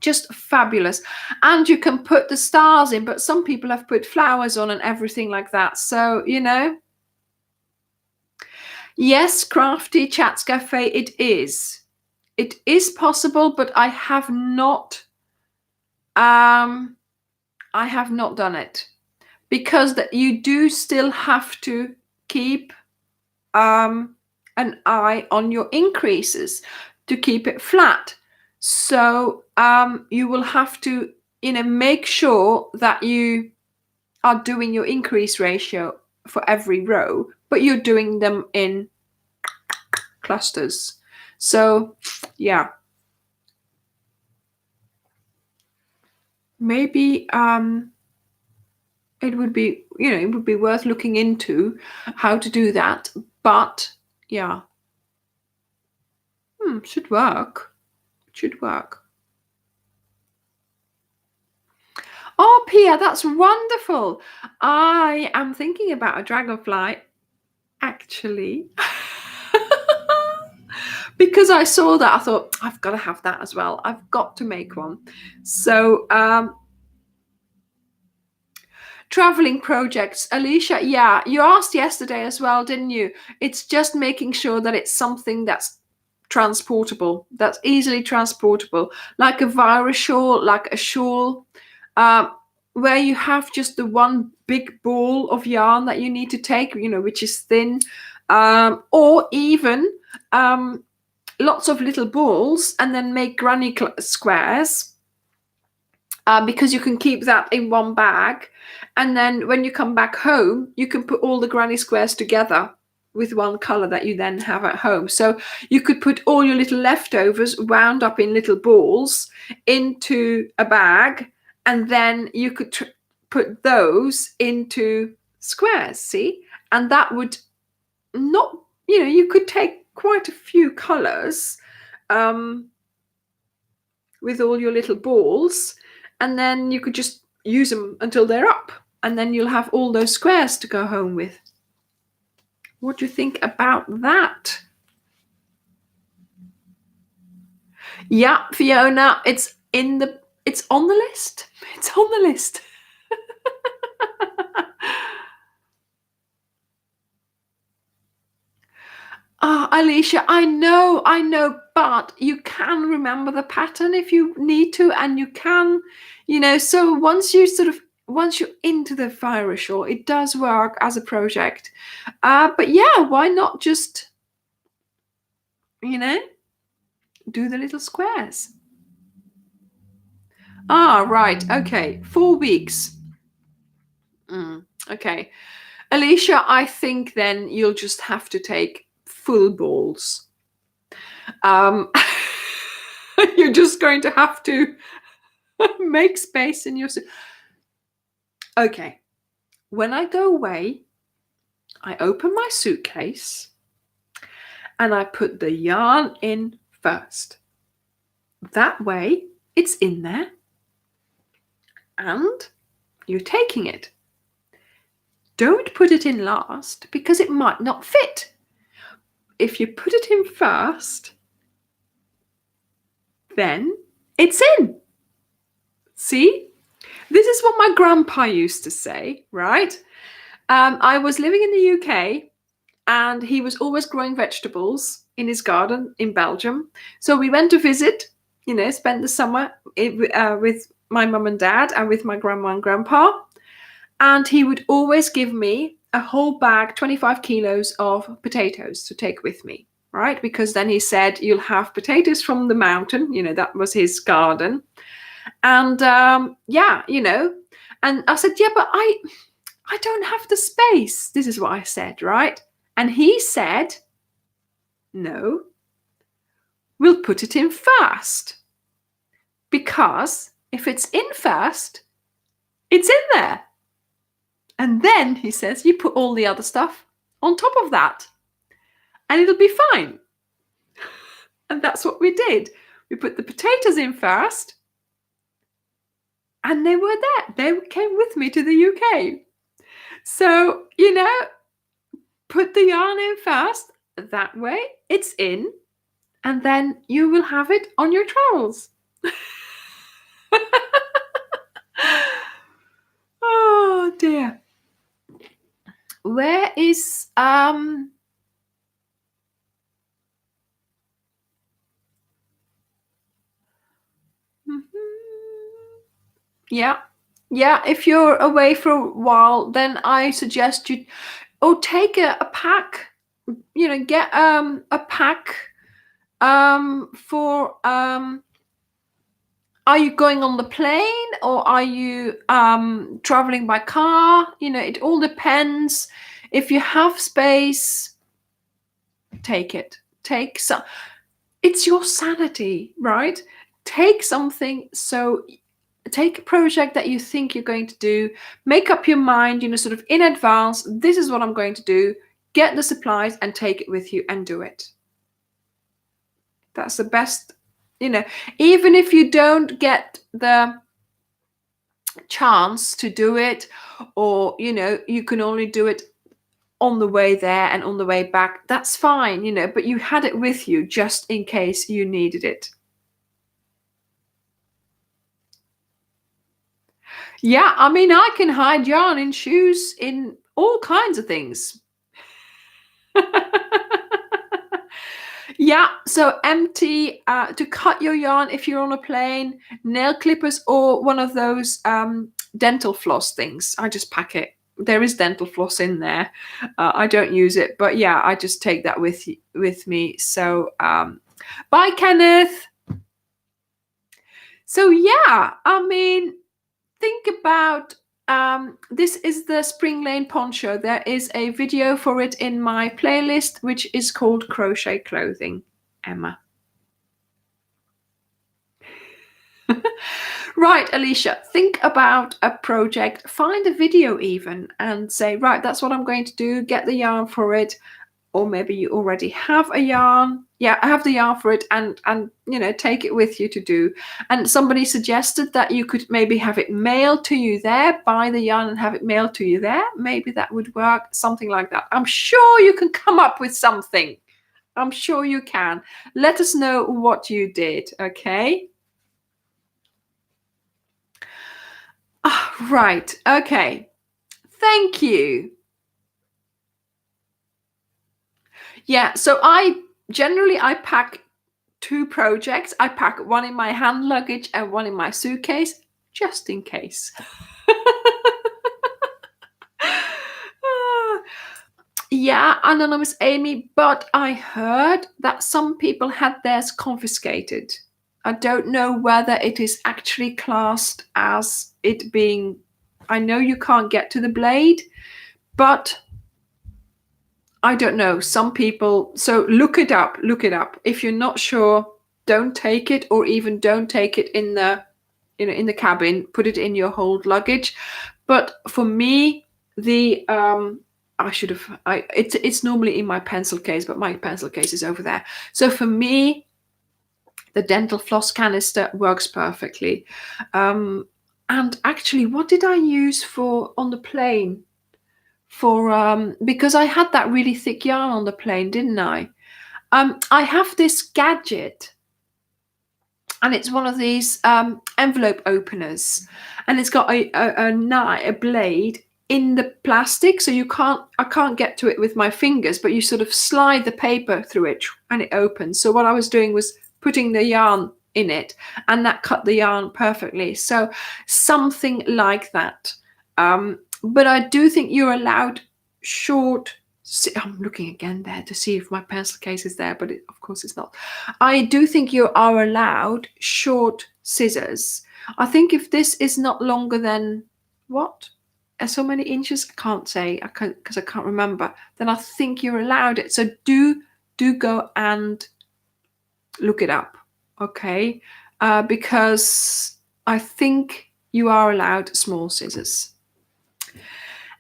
Just fabulous. And you can put the stars in, but some people have put flowers on and everything like that. So, Yes, Crafty Chats Cafe, it is. It is possible, but I have not done it, because that you do still have to keep an eye on your increases to keep it flat. So you will have to make sure that you are doing your increase ratio for every row, but you're doing them in clusters. So yeah, maybe it would be worth looking into how to do that. But yeah, should work. Oh, Pia, that's wonderful. I am thinking about a dragonfly, actually. Because I saw that, I thought, I've got to have that as well. I've got to make one. So traveling projects, Alicia, yeah, you asked yesterday as well, didn't you? It's just making sure that it's something that's transportable, that's easily transportable, like a virus shawl, like a shawl, where you have just the one big ball of yarn that you need to take, which is thin, or even lots of little balls, and then make granny squares, because you can keep that in one bag, and then when you come back home you can put all the granny squares together with one color that you then have at home. So you could put all your little leftovers wound up in little balls into a bag, and then you could put those into squares, see? And that would not, you could take quite a few colors, with all your little balls, and then you could just use them until they're up, and then you'll have all those squares to go home with. What do you think about that? Yeah, Fiona, it's on the list. It's on the list. Alicia, I know, but you can remember the pattern if you need to, and you can, so once you're into the fire shawl, it does work as a project. But yeah, why not just, do the little squares? Right, okay, 4 weeks. Okay. Alicia, I think then you'll just have to take full balls. You're just going to have to make space in your... Okay. When I go away, I open my suitcase and I put the yarn in first. That way, it's in there and you're taking it. Don't put it in last because it might not fit. If you put it in first, then it's in. See? This is what my grandpa used to say, right? I was living in the UK and he was always growing vegetables in his garden in Belgium. So we went to visit, spend the summer with my mum and dad and with my grandma and grandpa. And he would always give me a whole bag, 25 kilos of potatoes to take with me, right? Because then he said, you'll have potatoes from the mountain. That was his garden. And and I said, yeah, but I don't have the space. This is what I said, right? And he said, no, we'll put it in first. Because if it's in first, it's in there. And then, he says, you put all the other stuff on top of that. And it'll be fine. And that's what we did. We put the potatoes in first. And they were there. They came with me to the UK. So, put the yarn in first. That way, it's in. And then you will have it on your travels. Oh, dear. Where is yeah, if you're away for a while, then I suggest you take a pack, get a pack for are you going on the plane or are you traveling by car? It all depends. If you have space, take it. Take some. It's your sanity, right? Take something. So take a project that you think you're going to do. Make up your mind, sort of in advance. This is what I'm going to do. Get the supplies and take it with you and do it. That's the best. Even if you don't get the chance to do it, or you can only do it on the way there and on the way back, that's fine, but you had it with you just in case you needed it. Yeah, I can hide yarn in shoes, in all kinds of things. Yeah, so empty to cut your yarn if you're on a plane, nail clippers, or one of those dental floss things. I just pack it. There is dental floss in there. I don't use it, but yeah, I just take that with me. So bye, Kenneth. So yeah, think about this is the Spring Lane poncho. There is a video for it in my playlist, which is called Crochet Clothing, Emma. Right, Alicia, think about a project, find a video even, and say, right, that's what I'm going to do, get the yarn for it, or maybe you already have a yarn. Yeah, I have the yarn for it, and take it with you to do. And somebody suggested that you could maybe have it mailed to you there, buy the yarn and have it mailed to you there. Maybe that would work, something like that. I'm sure you can come up with something. I'm sure you can. Let us know what you did, okay? Right, okay. Thank you. Yeah, so I pack 2 projects. I pack one in my hand luggage and one in my suitcase, just in case. Yeah, Anonymous Amy, but I heard that some people had theirs confiscated. I don't know whether it is actually classed as it being, I know you can't get to the blade, but I don't know. Some people, so look it up. If you're not sure, don't take it, or even don't take it in the in the cabin. Put it in your hold luggage. But for me, the it's normally in my pencil case, but my pencil case is over there. So for me, the dental floss canister works perfectly. And actually, what did I use for on the plane? For because I had that really thick yarn on the plane, didn't I? I have this gadget, and it's one of these envelope openers, and it's got a blade in the plastic, so I can't get to it with my fingers, but you sort of slide the paper through it and it opens. So what I was doing was putting the yarn in it, and that cut the yarn perfectly. So something like that. But I do think you're allowed short. I'm looking again there to see if my pencil case is there, but of course it's not. I do think you are allowed short scissors. I think if this is not longer than what? So many inches? I can't say because I can't remember. Then I think you're allowed it. So do go and look it up, okay? Because I think you are allowed small scissors.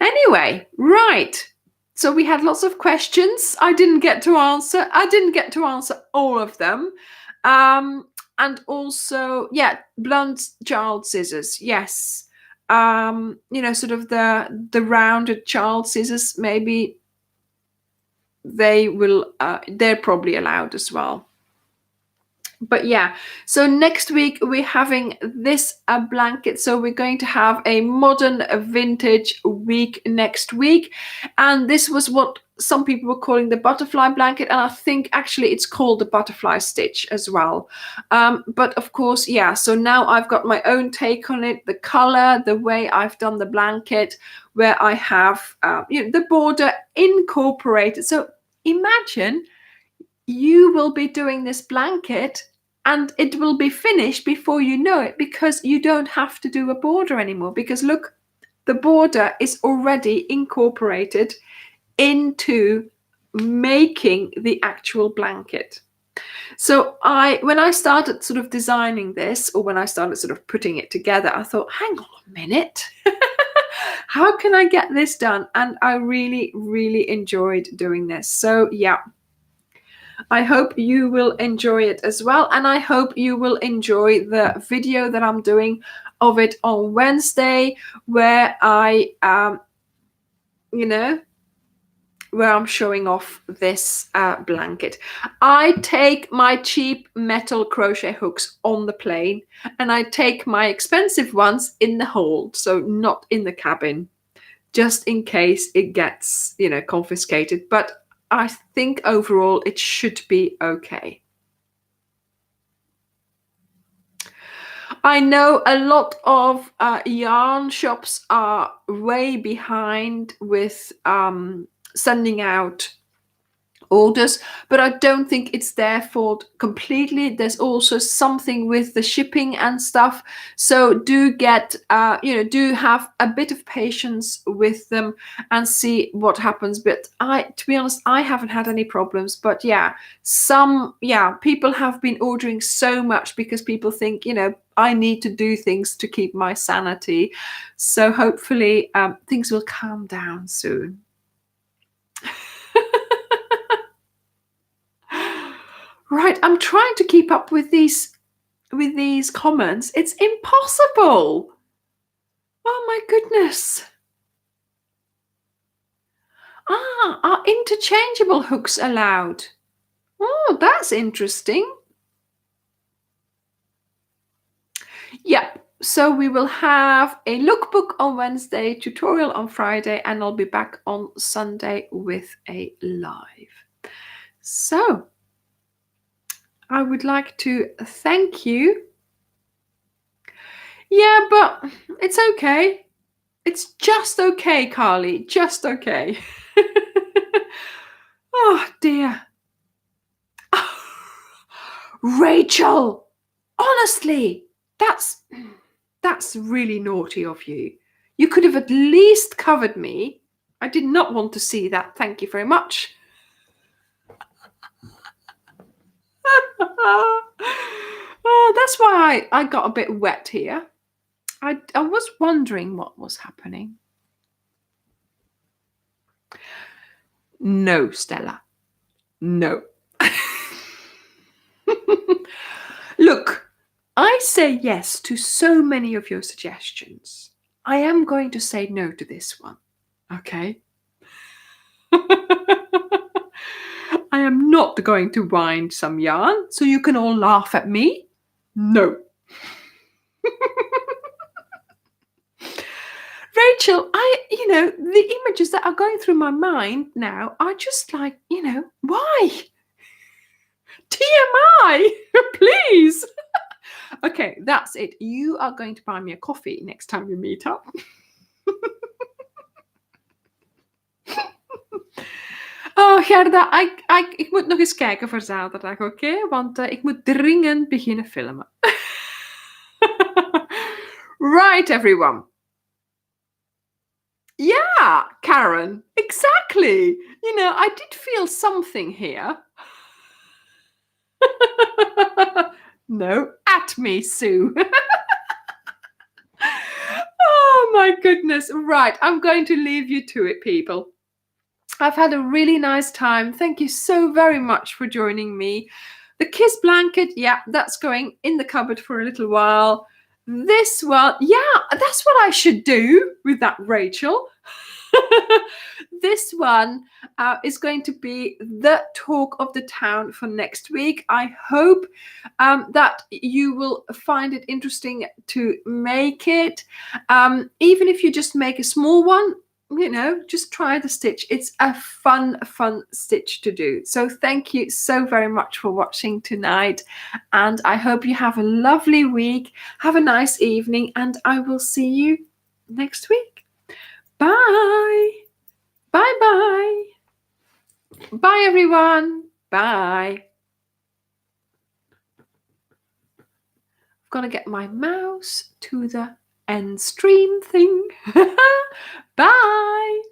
Anyway, right. So we had lots of questions I didn't get to answer. I didn't get to answer all of them. And also, yeah, blunt child scissors. Yes. Sort of the rounded child scissors, maybe they're probably allowed as well. But yeah, so next week we're having this blanket. So we're going to have a modern vintage week next week, and this was what some people were calling the butterfly blanket, and I think actually it's called the butterfly stitch as well. But of course, yeah, so now I've got my own take on it, the color, the way I've done the blanket, where I have the border incorporated. So imagine you will be doing this blanket and it will be finished before you know it, because you don't have to do a border anymore, because look, the border is already incorporated into making the actual blanket. So when I started sort of designing this, or when I started sort of putting it together, I thought, hang on a minute, how can I get this done? And I really, really enjoyed doing this. So yeah, I hope you will enjoy it as well. And I hope you will enjoy the video that I'm doing of it on Wednesday, where where I'm showing off this blanket. I take my cheap metal crochet hooks on the plane, and I take my expensive ones in the hold, so not in the cabin, just in case it gets, confiscated. But I think overall it should be okay. I know a lot of yarn shops are way behind with sending out orders, but I don't think it's their fault completely. There's also something with the shipping and stuff, so do get do have a bit of patience with them and see what happens. But to be honest, I haven't had any problems. But yeah, people have been ordering so much because people think, I need to do things to keep my sanity. So hopefully things will calm down soon. Right, I'm trying to keep up with these comments. It's impossible. Oh my goodness. Are interchangeable hooks allowed? Oh, that's interesting. Yeah, so we will have a lookbook on Wednesday, tutorial on Friday, and I'll be back on Sunday with a live. So I would like to thank you. Yeah, but it's okay. It's just okay, Carly. Just okay. Oh dear. Rachel, honestly, that's really naughty of you. You could have at least covered me. I did not want to see that. Thank you very much. Oh, that's why I got a bit wet here. I was wondering what was happening. No, Stella. No. Look, I say yes to so many of your suggestions. I am going to say no to this one. Okay? I am not going to wind some yarn so you can all laugh at me. No. Rachel, the images that are going through my mind now are just like, why? TMI, please. Okay, that's it. You are going to buy me a coffee next time we meet up. Oh, Gerda, ik moet nog eens kijken voor zaterdag, oké? Want ik moet dringend beginnen filmen. Right, everyone. Yeah, Karen, exactly. I did feel something here. No, at me, Sue. Oh my goodness. Right, I'm going to leave you to it, people. I've had a really nice time. Thank you so very much for joining me. The kiss blanket, yeah, that's going in the cupboard for a little while. This one, yeah, that's what I should do with that, Rachel. This one is going to be the talk of the town for next week. I hope that you will find it interesting to make it. Even if you just make a small one, just try the stitch. It's a fun stitch to do. So thank you so very much for watching tonight. And I hope you have a lovely week. Have a nice evening. And I will see you next week. Bye. Bye-bye. Bye, everyone. Bye. I've got to get my mouse to the end stream thing. Bye.